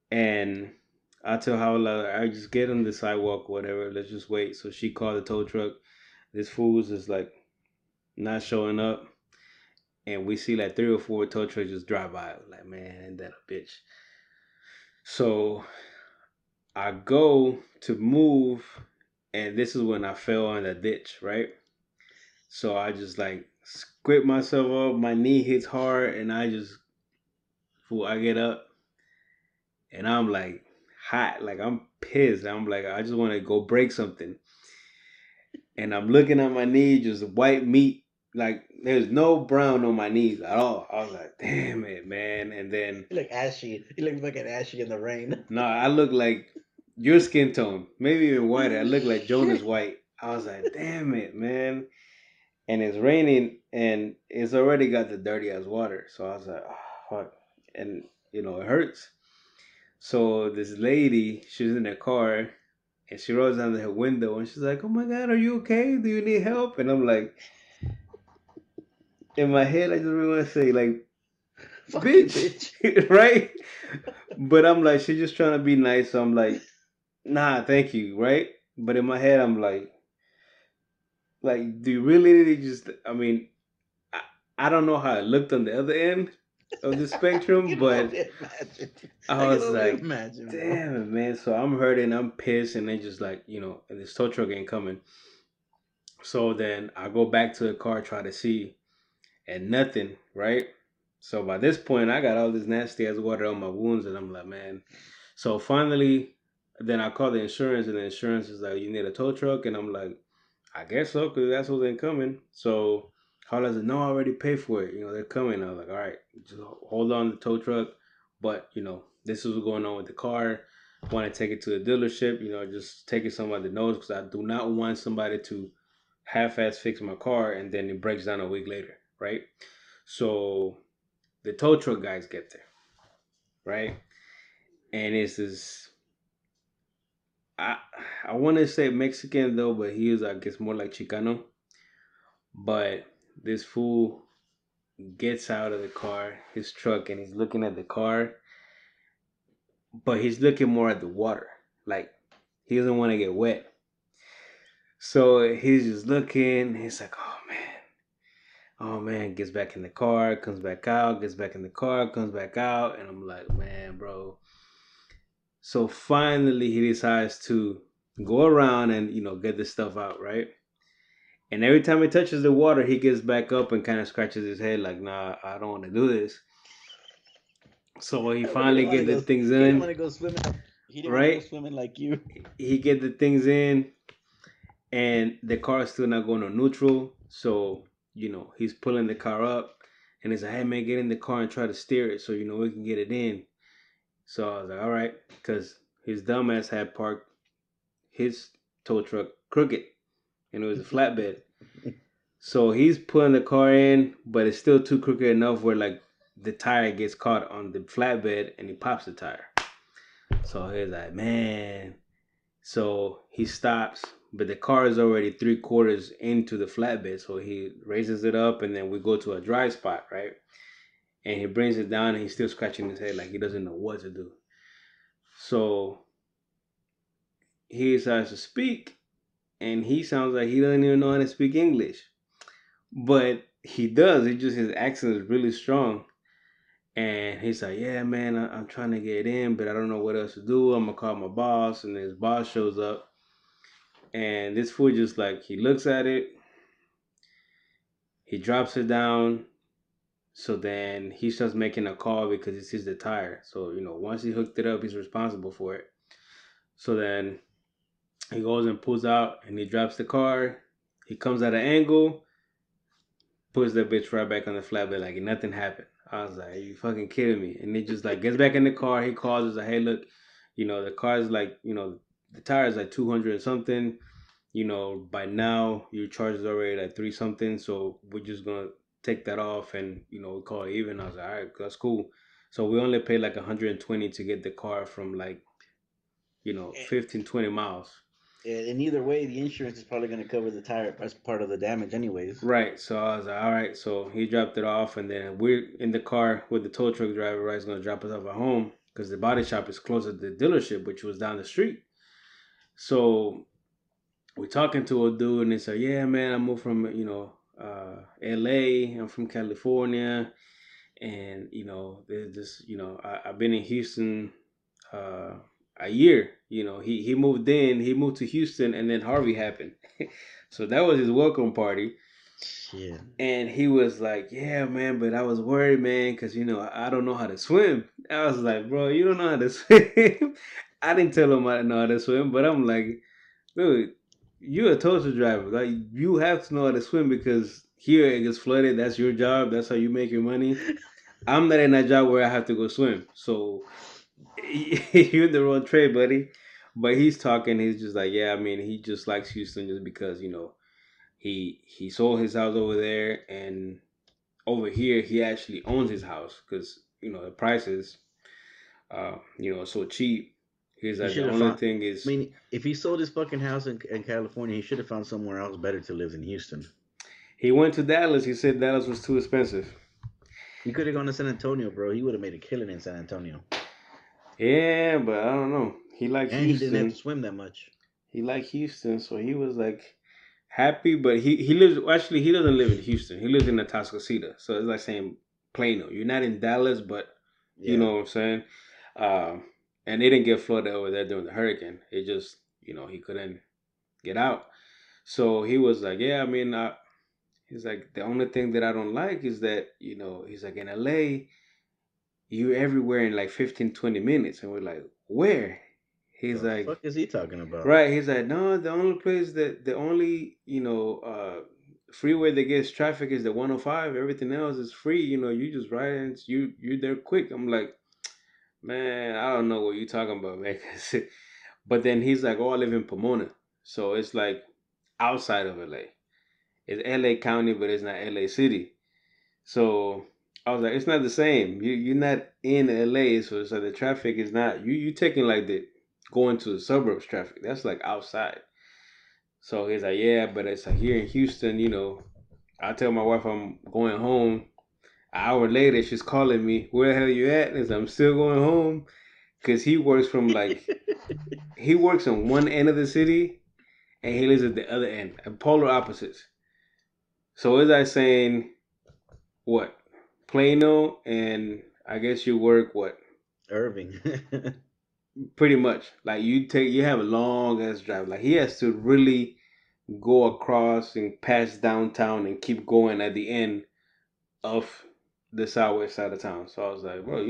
and I tell how like, I just get on the sidewalk, whatever. Let's just wait. So she called the tow truck. This fool's is like not showing up, and we see like 3 or 4 tow trucks just drive by. Like, man, ain't that a bitch? So I go to move, and this is when I fell in the ditch, right? So I just like scrape myself up. My knee hits hard, and fool, I get up, and I'm like hot, like I'm pissed. I'm like, I just want to go break something, and I'm looking at my knee, just white meat. Like there's no brown on my knees at all. I was like, damn it, man. And then You look ashy. You look fucking ashy in the rain. no, I look like your skin tone, maybe even whiter. I Oh look like Jonas shit! White. I was like, damn it, man. And it's raining, and it's already got the dirty ass water. So I was like, oh, fuck. And it hurts. So this lady, she was in her car, and she rolls down her window, and she's like, "Oh my God, are you okay? Do you need help?" And I'm like, in my head, I just really want to say, like, Fuck you, bitch, bitch. right? But I'm like, she's just trying to be nice. So I'm like, nah, thank you, right? But in my head, I'm like, do you really just? I mean, I, I don't know how it looked on the other end of the I spectrum, can but only imagine. I I can was only like, imagine, bro. damn it, man. So I'm hurting, I'm pissed, and they just like, and this tow truck ain't coming. So then I go back to the car, try to see, and nothing, right? So by this point, I got all this nasty ass water on my wounds, and I'm like, man. So finally, then I call the insurance, and the insurance is like, you need a tow truck, and I'm like, I guess so, because that's what's ain't coming. So Carla said, no, I already paid for it. They're coming. I was like, all right, just hold on to the tow truck. But, this is what's going on with the car. Want to take it to the dealership, just take it somewhere that knows, because I do not want somebody to half-ass fix my car and then it breaks down a week later, right? So the tow truck guys get there, right? And it's this, I I want to say Mexican though, but he is, I guess, more like Chicano. But this fool gets out of the car, his truck, and he's looking at the car, but he's looking more at the water. Like, he doesn't want to get wet. So he's just looking. He's like, oh man, gets back in the car, comes back out, gets back in the car, comes back out. And I'm like, man, bro. So finally, he decides to go around and, get this stuff out, right? And every time he touches the water, he gets back up and kind of scratches his head, like, nah, I don't want to do this. So he But he didn't finally want to get the go. things He didn't want in, to go swimming. He didn't want to go right? swimming like you. He get the things in, and the car is still not going to neutral. So he's pulling the car up, and he's like, "Hey man, get in the car and try to steer it, so we can get it in." So I was like, "All right," because his dumbass had parked his tow truck crooked, and it was a flatbed. So he's pulling the car in, but it's still too crooked enough where like the tire gets caught on the flatbed and he pops the tire. So he's like, man. So he stops, but the car is already 3/4 into the flatbed. So he raises it up, and then we go to a dry spot, right? And he brings it down, and he's still scratching his head like he doesn't know what to do. So he decides to speak, and he sounds like he doesn't even know how to speak English, but he does. He just his accent is really strong. And he's like, yeah, man, I'm trying to get in, but I don't know what else to do. I'm going to call my boss. And his boss shows up. And this fool just like, he looks at it. He drops it down. So then he starts making a call because he sees the tire. So, once he hooked it up, he's responsible for it. So then he goes and pulls out and he drops the car. He comes at an angle, puts that bitch right back on the flatbed like nothing happened. I was like, are you fucking kidding me? And he just like gets back in the car. He calls us like, hey, look, the car is like, the tire is like 200 and something. By now your charge is already like three something. So we're just gonna take that off and we call it even. I was like, all right, that's cool. So we only paid like 120 to get the car from like 15-20 miles. And either way, the insurance is probably going to cover the tire as part of the damage, anyways. Right. So I was like, all right. So he dropped it off, and then we're in the car with the tow truck driver. Right, he's gonna drop us off at home because the body shop is close to the dealership, which was down the street. So we're talking to a dude, and he said, "Yeah, man, I moved from L.A. I'm from California, and there's this, I've been in Houston uh, a year. He moved in, he moved to Houston, and then Harvey happened. So that was his welcome party." Yeah. And he was like, "Yeah, man, but I was worried, man, because I don't know how to swim." I was like, "Bro, you don't know how to swim." I didn't tell him I didn't know how to swim, but I'm like, "Dude, you're a toaster driver. Like, you have to know how to swim because here it gets flooded. That's your job. That's how you make your money. I'm not in that job where I have to go swim. So you're in the wrong trade, buddy." But he's talking. He's just like, "Yeah, I mean, he just likes Houston just because he sold his house over there, and over here he actually owns his house because the prices so cheap. He's He like, should the have only found. thing I is mean, if he sold his fucking house in California, he should have found somewhere else better to live than Houston. he went to Dallas. He said Dallas was too expensive. He could have gone to San Antonio, bro. He would have made a killing in San Antonio, Yeah, but I don't know. He liked and he didn't have to Houston. swim that much. He liked Houston, so he was like happy. But he lives actually he doesn't live in Houston. He lives in Atascocita, so it's like saying Plano. You're not in Dallas, but you Yeah. know what I'm saying. Um, and they didn't get flooded over there during the hurricane. It just he couldn't get out. So he was like, yeah, I mean, he's like the only thing that I don't like is that he's like in LA you're everywhere in like 15, 20 minutes. And we're like, where? He's The like, fuck is he talking about? right. He's like, no, the only, freeway that gets traffic is the 105. Everything else is free. You just ride and you're there quick. I'm like, man, I don't know what you're talking about, man. But then he's like, oh, I live in Pomona. So it's like outside of LA. It's LA County, but it's not LA City. So I was like, it's not the same. You're not in LA, so it's like the traffic is not you taking like the going to the suburbs traffic. That's like outside. So he's like, yeah, but it's like here in Houston, I tell my wife I'm going home. An hour later, she's calling me. Where the hell you at? And I said, I'm still going home because he works on one end of the city and he lives at the other end, and polar opposites. So is I saying what Plano and I guess you work what Irving. pretty much like you have a long ass drive. Like he has to really go across and pass downtown and keep going at the end of the southwest side of town. So I was like, bro,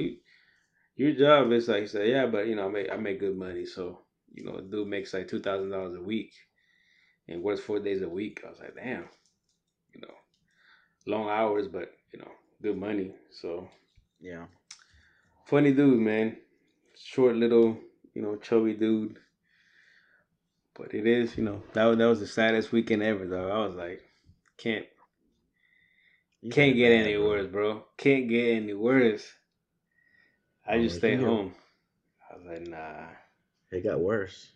your job is like he said, yeah, but I make good money. So a dude makes like $2,000 a week and works 4 days a week. I was like, damn, you know, long hours, but good money. So Yeah. funny dude, man. Short little, chubby dude. But it is, that was the saddest weekend ever, though. I was like, can't He's can't that get bad, any bro. worse, bro. Can't get any worse. I Oh, just it stay can get. home. I was like, nah, It got worse.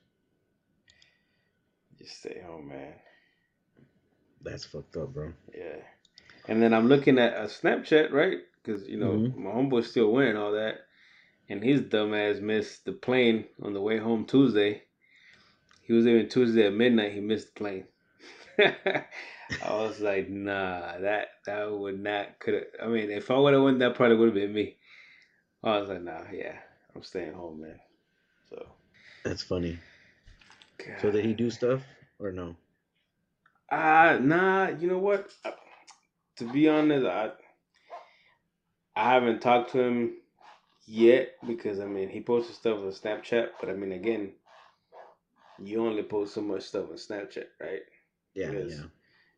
just stay home, man. That's fucked up, bro. Yeah. And then I'm looking at a Snapchat, right? Because Mm-hmm. my homeboy still wearing all that, and his dumbass missed the plane on the way home Tuesday. He was leaving Tuesday at midnight. He missed the plane. I was like, nah, that would not could. I mean, if I would have won, that probably would have been me. I was like, nah, yeah, I'm staying home, man. So, That's funny. So did he God, do stuff or no? nah, you know what? To be honest, I haven't talked to him yet because I mean he posted stuff on Snapchat, but I mean again, you only post so much stuff on Snapchat, right? Yeah, Because yeah.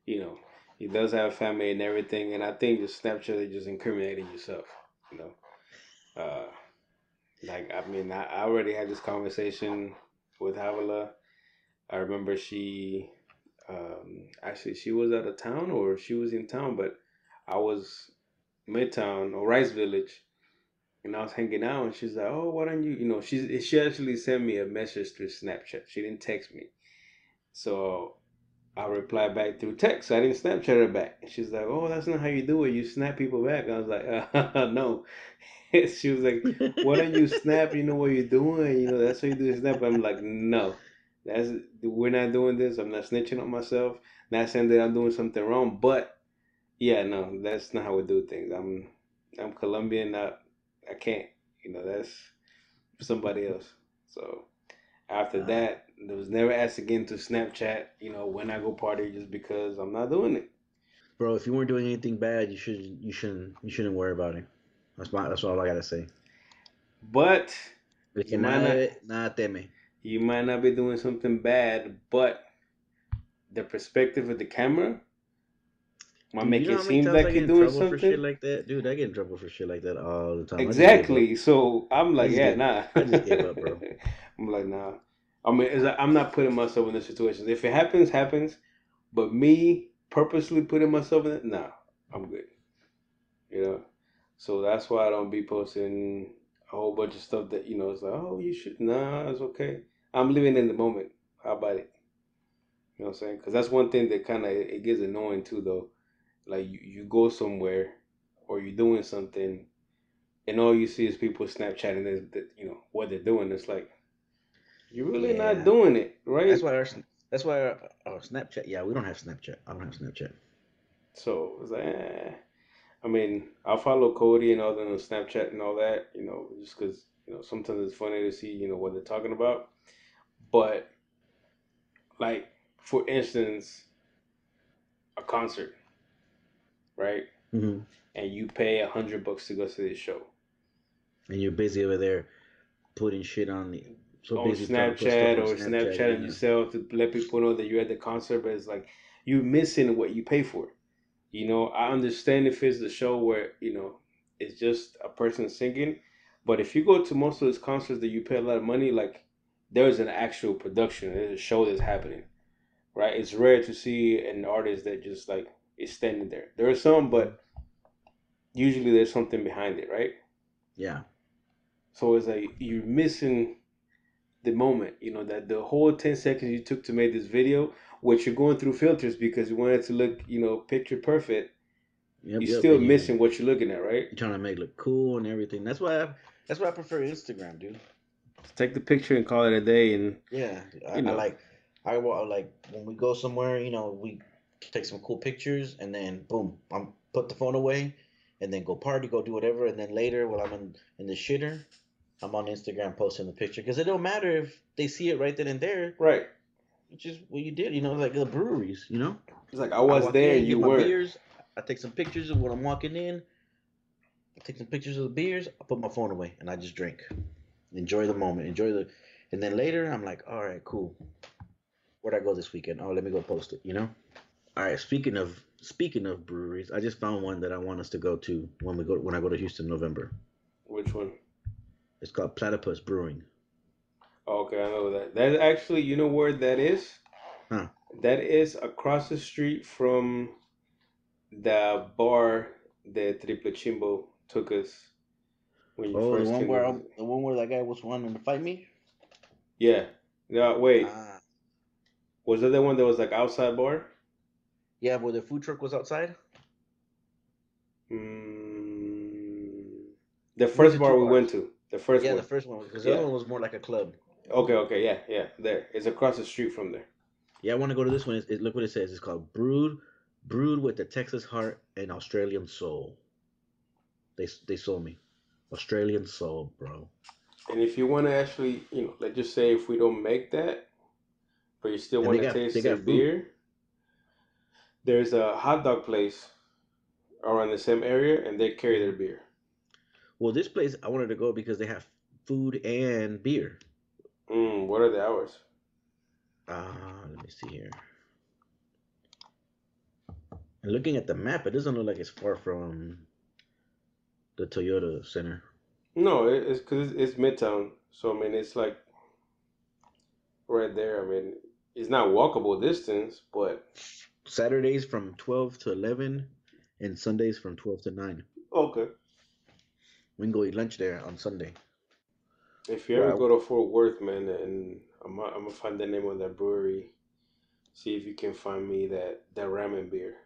you know he does have a family and everything, and I think just Snapchat is just incriminating yourself, you know. Uh, like I mean, I already had this conversation with Havala. I remember actually she was out of town or she was in town, but I was midtown or Rice Village, and I was hanging out, and she's like, "Oh, why don't you?" She actually sent me a message through Snapchat. She didn't text me, so I replied back through text. I didn't Snapchat her back. And she's like, "Oh, that's not how you do it. You snap people back." I was like, "No." She was like, "Why don't you snap? You know what you're doing. That's how you do snap." I'm like, "No, that's we're not doing this. I'm not snitching on myself. Not saying that I'm doing something wrong, but yeah, no, that's not how we do things. I'm Colombian. I can't. That's for somebody else." So after uh, that, there was never asked again to Snapchat. When I go party, just because I'm not doing it. bro, if you weren't doing anything bad, you shouldn't worry about it. That's all I gotta say. But El que you might nada not. debe, nada teme. You might not be doing something bad, but the perspective of the camera might Dude, you make know it how many seem times I like get you're in doing trouble for shit something. like that? Dude, I get in trouble for shit like that all the time. I just give up. Exactly. So I'm I like, just yeah, give nah. I just give up, bro. I'm like, nah. I mean, I'm not putting myself in those situations. If it happens, happens. But me purposely putting myself in it, nah, I'm good. You know. So that's why I don't be posting a whole bunch of stuff that it's like, oh, you should. Nah, it's okay. I'm living in the moment. How about it? You know what I'm saying? Because that's one thing that kind of it gets annoying too, though. Like you go somewhere or you're doing something, and all you see is people Snapchatting what they're doing. It's like you're really not Yeah. doing it, That's right? why our Snapchat. Yeah, we don't have Snapchat. I don't have Snapchat. So it's like, I mean, I'll follow Cody and all them on Snapchat and all that, just because sometimes it's funny to see what they're talking about. But like, for instance, a concert, right? Hmm. And you pay $100 to go see this show And you're busy over there putting shit on the. So on busy trying to put stuff Snapchat on or Snapchat. Snapchatting Yeah. yourself to let people know that you're at the concert, but it's like you're missing what you pay for. I understand if it's the show where it's just a person singing, but if you go to most of those concerts that you pay a lot of money, like there's an actual production, there's a show that's happening, right? It's rare to see an artist that just like is standing there. There are some, Hmm. but usually there's something behind it, right? Yeah. So it's like you're missing the moment, that the whole 10 seconds you took to make this video, which you're going through filters because you want it to look, picture perfect. Yep. You're Yep. still And you missing what you're looking at, right? you're trying to make it look cool and everything. That's why I prefer Instagram, dude. Take the picture and call it a day, and Yeah. you I know, like. I like when we go somewhere. We take some cool pictures and then boom, I'm put the phone away, and then go party, go do whatever, and then later while I'm in the shitter, I'm on Instagram posting the picture because it don't matter if they see it right then and there. right? It's just what you did, like the breweries. It's like I I was walk there in, and you get my weren't. beers, I take some pictures of when I'm walking in, I take some pictures of the beers, I put my phone away, and I just drink. Enjoy the moment, and then later I'm like, all right, cool. Where'd I go this weekend? Oh, let me go post it. All right, speaking of breweries, I just found one that I want us to go to when I go to Houston in November. Which one? It's called Platypus Brewing. Okay, I know that. That actually, you know where that is? Huh. That is across the street from the bar that Triple Chimbo took us when you Oh, the first one came to where visit. that guy was wanting to fight me. Yeah. No, wait. Ah, Was that the one that was like outside bar? yeah, where the food truck was outside. Mm, the We went first to bar two we went bars. to. The first Yeah, the one. first one because the other Yeah. one was more like a club. Okay, okay, yeah, yeah. There. It's across the street from there. Yeah, I want to go to this one. Look what it says. It's called Brewed with the Texas heart and Australian soul. They sold me Australian soul, bro. And if you want to actually, let's just say if we don't make that, but you still And want they to got they taste their got fruit. beer, there's a hot dog place around the same area, and they carry their Mhm. beer. Well, this place I wanted to go because they have food and beer. What are the hours? Let me see here. And looking at the map, it doesn't look like it's far from the Toyota Center. No, it's because it's Midtown, so I mean it's like right there. I mean it's not walkable distance, but Saturdays from 12 to 11, and Sundays from 12 to 9. okay. We can go eat lunch there on Sunday. If you ever Well, go to Fort Worth, man, and I'm gonna find the name of that brewery. See if you can find me that ramen beer.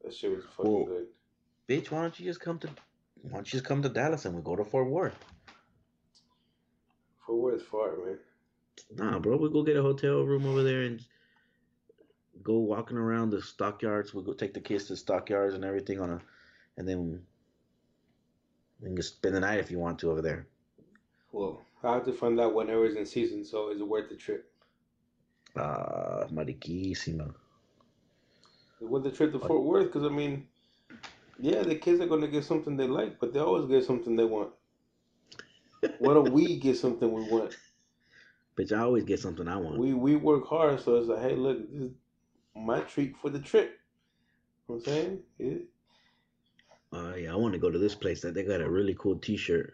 That shit was fucking well, good. bitch, why don't you just come to Dallas and we go to Fort Worth? Fort Worth far, man. Nah, bro, we go get a hotel room over there and go walking around the stockyards. We'll go take the kids to the stockyards and everything and then we can just spend the night if you want to over there. Well, I have to find out whenever it's in season, so is it worth the trip? Mariquísima. Is it worth the trip to Fort Worth? Because I mean, yeah, the kids are gonna get something they like, but they always get something they want. Why don't we get something we want? Bitch, I always get something I want. We work hard, so it's like, hey, look, this is my treat for the trip. You know what I'm saying? Yeah. Yeah, I want to go to this place that they got a really cool T-shirt.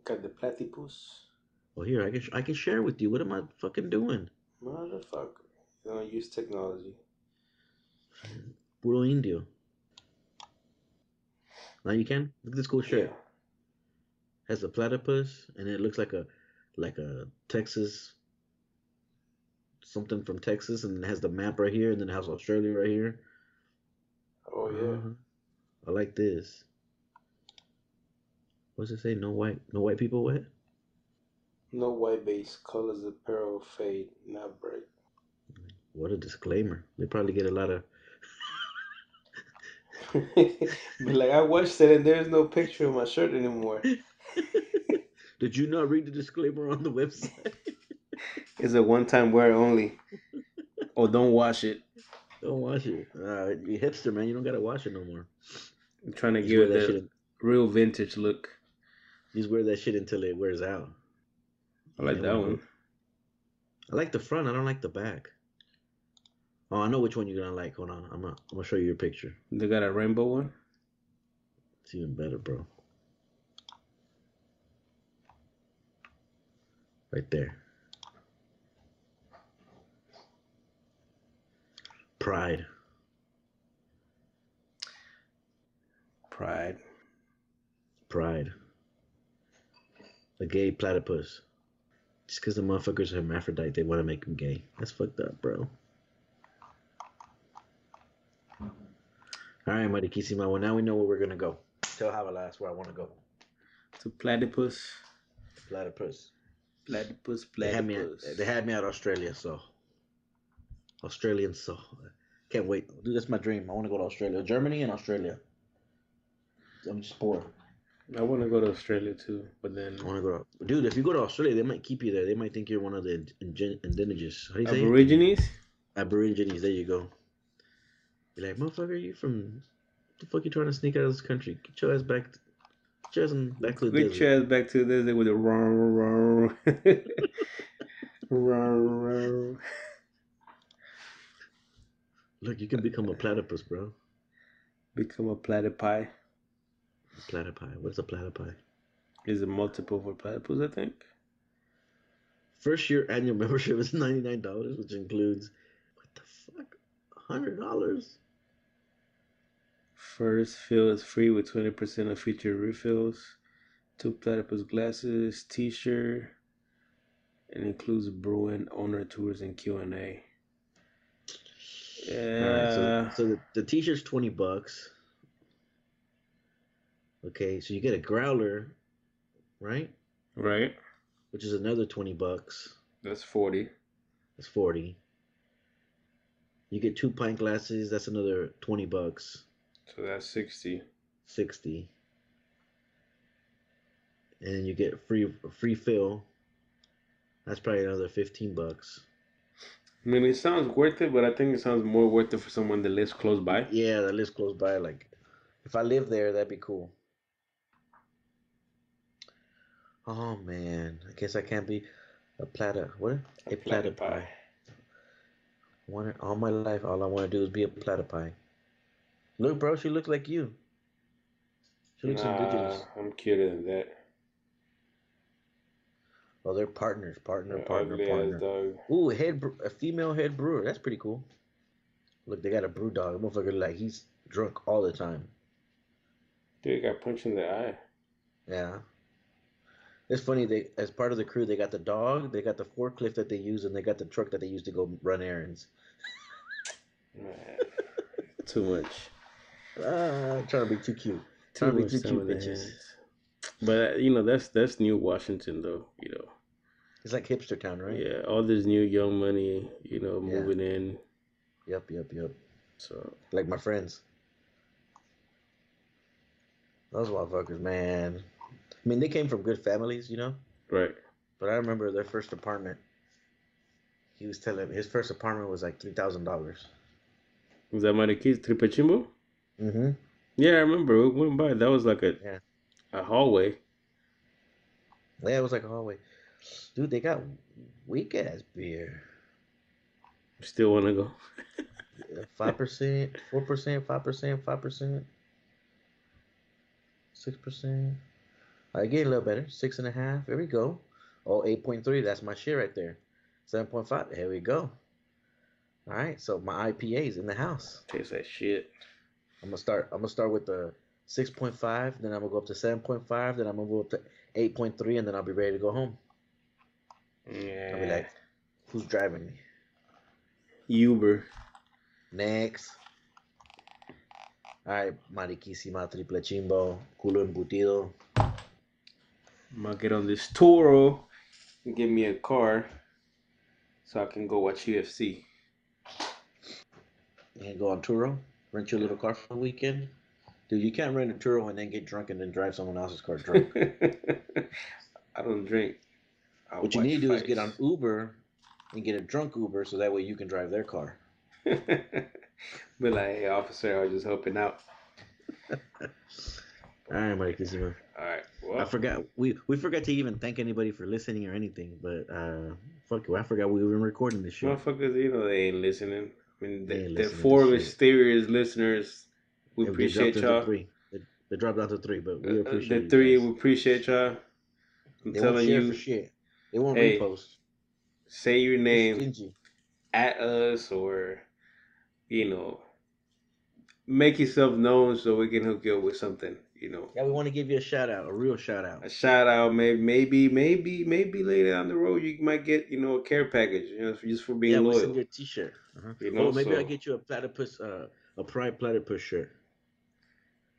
Got the platypus. Well, here I can share with you. What am I fucking doing? Motherfucker. You don't use technology. Puro indio. Now you can look at this cool Yeah. shirt. Has a platypus and it looks like a Texas something from Texas, and it has the map right here, and then it has Australia right here. Oh yeah. Uh-huh. I like this. What's it say? No white people what? No white base colors apparel fade, not break. What a disclaimer. They probably get a lot of. But like I watched it and there's no picture of my shirt anymore. Did you not read the disclaimer on the website? It's a one-time wear only. Or don't wash it. Don't wash it. You hipster man, you don't gotta wash it no more. I'm trying to You just wear give it that the shit. real vintage look. You just wear that shit until it wears out. I like that one. I like the front. I don't like the back. Oh, I know which one you're gonna like. Hold on, I'm gonna show you your picture. They got a rainbow one. It's even better, bro. Right there. Pride. Pride. Pride. A gay platypus. Just because the motherfuckers are hermaphrodite, they want to make them gay. That's fucked up, bro. All right, Marikisima. Well, now we know where we're gonna go. Tell Havalas where I want to go. To platypus. Platypus. Platypus. They Platypus. had me at Australia, so Australian. So can't wait. Dude, that's my dream. I want to go to Australia, Germany, and Australia. I'm just poor. I want to go to Australia too, but then I want to go. Dude, if you go to Australia, they might keep you there. They might think you're one of the indigenous. How do you say it? Aborigines. Aborigines. There you go. You're like, motherfucker, you from the fuck you trying to sneak out of this country? Get your ass back. Get your ass back to the Get desert. your ass back to the desert with a roar. Roar. Look, you can become a platypus, bro. Become a platypi. Platypi. What's a platypi? Is a multiple for platypus, I think. First year annual membership is $99, which includes what the fuck, $100. First fill is free with 20% of featured refills. 2 platypus glasses, T-shirt, and includes brewing, owner tours, and Q&A. Yeah. All right, so the T-shirt's $20. Okay, so you get a growler, right? Right. Which is another $20. That's 40. That's 40. You get 2 pint glasses. That's another $20. So that's 60. 60. And then you get free fill. That's probably another $15. I mean, it sounds worth it, but I think it sounds more worth it for someone that lives close by. Yeah, that lives close by. Like, if I live there, that'd be cool. Oh man, I guess I can't be a platter. What? A platypi. All my life, all I want to do is be a platypi. Look, bro, she looks like you. She looks Nah, indigenous. I'm cuter than that. Oh, they're partners. Ugly ass Partner. dog. Ooh, a female head brewer. That's pretty cool. Look, they got a brew dog. Motherfucker, like he's drunk all the time. Dude got punched in the eye. Yeah. It's funny. They, as part of the crew, they got the dog, they got the forklift that they use, and they got the truck that they use to go run errands. Man, too much. Trying to be too cute. Too Trying to be much too time cute, in the bitches. hands. But that's New Washington though. It's like hipster town, right? Yeah, all this new young money. Yeah. Moving in. Yep. So Like my friends. Those motherfuckers, man. I mean, they came from good families, right. But I remember their first apartment. He was telling me his first apartment was like $3,000. Was that Marikis Tripechimbo? Mm-hmm. Yeah, I remember. We went by. That was like Yeah. a hallway. Yeah, it was like a hallway. Dude, they got weak ass beer. Still want to go. 5%, 4%, 5%, 5%, 6%. I get a little better. 6.5. There we go. Oh, 8.3. That's my share right there. 7.5. Here we go. All right. So my IPA is in the house. Tastes like shit. I'm gonna start with the 6.5. Then I'm gonna go up to 7.5. Then I'm gonna go up to 8.3, and then I'll be ready to go home. Yeah. I'll be like, who's driving me? Uber. Next. All right, mariquísima, triple chimbo, culo embutido. I'm gonna get on this Toro and get me a car so I can go watch UFC. And go on Turo, rent your little car for the weekend. Dude, you can't rent a Turo and then get drunk and then drive someone else's car drunk. I don't drink. I What you watch need to do is get fights. on Uber and get a drunk Uber so that way you can drive their car. Be like, hey, officer, I was just helping out. All right, mariquísima. All right. I Well, forgot we forgot to even thank anybody for listening or anything, but fuck you, I forgot we were recording this shit. motherfuckers, they ain't listening. I mean, They ain't the listening to four shit. mysterious listeners, we They dropped appreciate into y'all. three. They dropped down to three, but we appreciate The you three, guys. we appreciate y'all. I'm They won't telling share for you, shit. They won't hey, repost. say your They're name stingy. at us or, you know, make yourself known so we can hook you up with something, Yeah, we want to give you a shout out, a real shout out. a shout out. Maybe later down the road you might get, a care package, just for Yeah, being we'll send loyal, you a T-shirt. Oh, maybe I'll so, get you a platypus, a pride platypus shirt.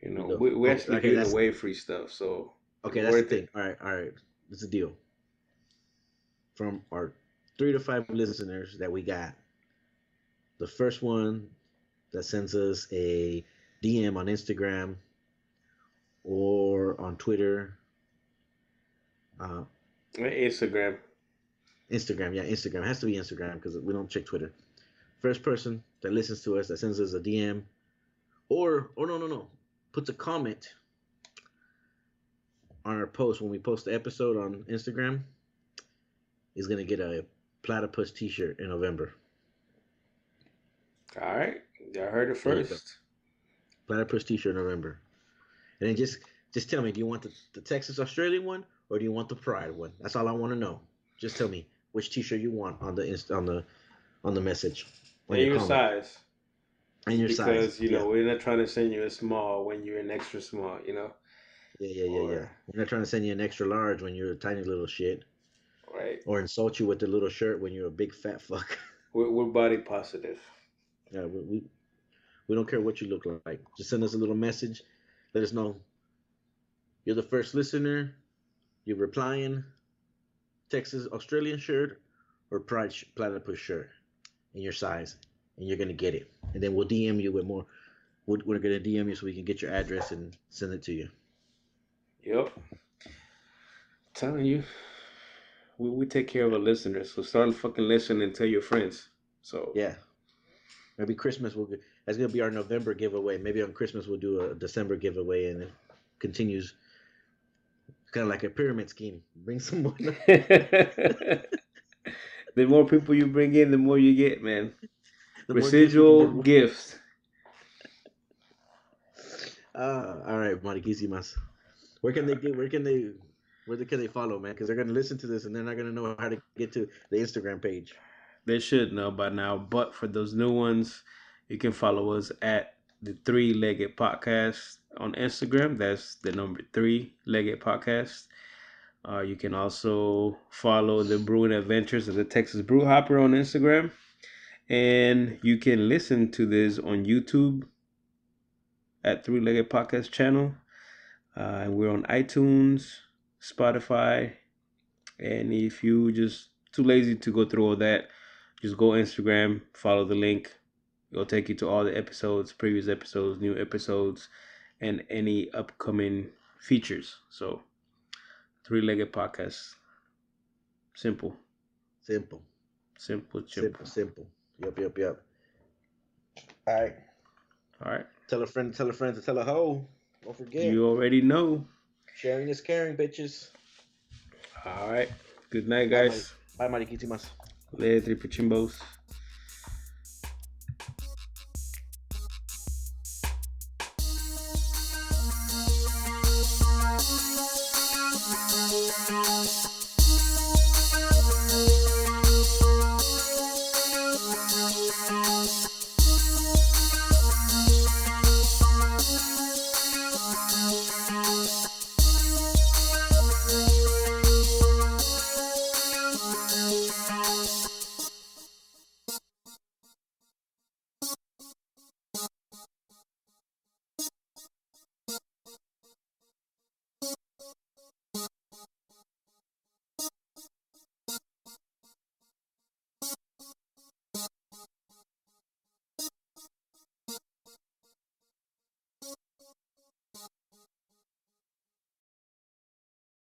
There we go. we Okay, actually giving away free stuff, so it's okay. That's the worth it. thing. All right. That's the deal. From our 3 to 5 listeners that we got, the first one that sends us a DM on Instagram or on Twitter, uh, Instagram. Instagram. Yeah, Instagram. It has to be Instagram because we don't check Twitter. First person that listens to us that sends us a DM or no, puts a comment on our post when we post the episode on Instagram is gonna get a platypus T-shirt in November. All right, y'all heard it There you go, first. platypus T-shirt in November. And then just tell me, do you want the Texas Australian one or do you want the Pride one? That's all I want to know. Just tell me which T-shirt you want on the message on And your your comment size, and your size. because Yeah, we're not trying to send you a small when you're an extra small. yeah. Or We're not trying to send you an extra large when you're a tiny little shit, right, or insult you with the little shirt when you're a big fat fuck. we're body positive. Yeah, we don't care what you look like. Just send us a little message. Let us know you're the first listener. You're replying. Texas Australian shirt or Pride Platypus shirt in your size, and you're gonna get it. And then we'll DM you with more. We're gonna DM you so we can get your address and send it to you. Yep, telling you, we take care of our listeners. So start fucking listening and tell your friends. So Yeah, maybe Christmas will. That's gonna be our November giveaway. Maybe on Christmas we'll do a December giveaway, and it continues. Kind of like a pyramid scheme. Bring someone. the more people you bring in, the more you get, man. The more gifts we can Residual give away. gifts. All right, Mariquisimas. Where can they get? Can they follow, man? Because they're gonna listen to this and they're not gonna know how to get to the Instagram page. They should know by now. But for those new ones, you can follow us at the Three Legged Podcast on Instagram. That's the number Three Legged Podcast. You can also follow the Brewing Adventures of the Texas Brew Hopper on Instagram. And you can listen to this on YouTube at Three Legged Podcast channel. And we're on iTunes, Spotify. And if you just too lazy to go through all that, just go Instagram, follow the link. It'll take you to all the episodes, previous episodes, new episodes, and any upcoming features. So, Three-Legged Podcast. Simple. Simple, Simple, simple, simple. simple. Yep. All right. All right. Tell a friend, tell a friend to tell a hoe. Don't forget. You already know. Sharing is caring, bitches. All right. Good night, Bye, Mari. guys. Bye, Mariquitimas. Later, Tripachimbos.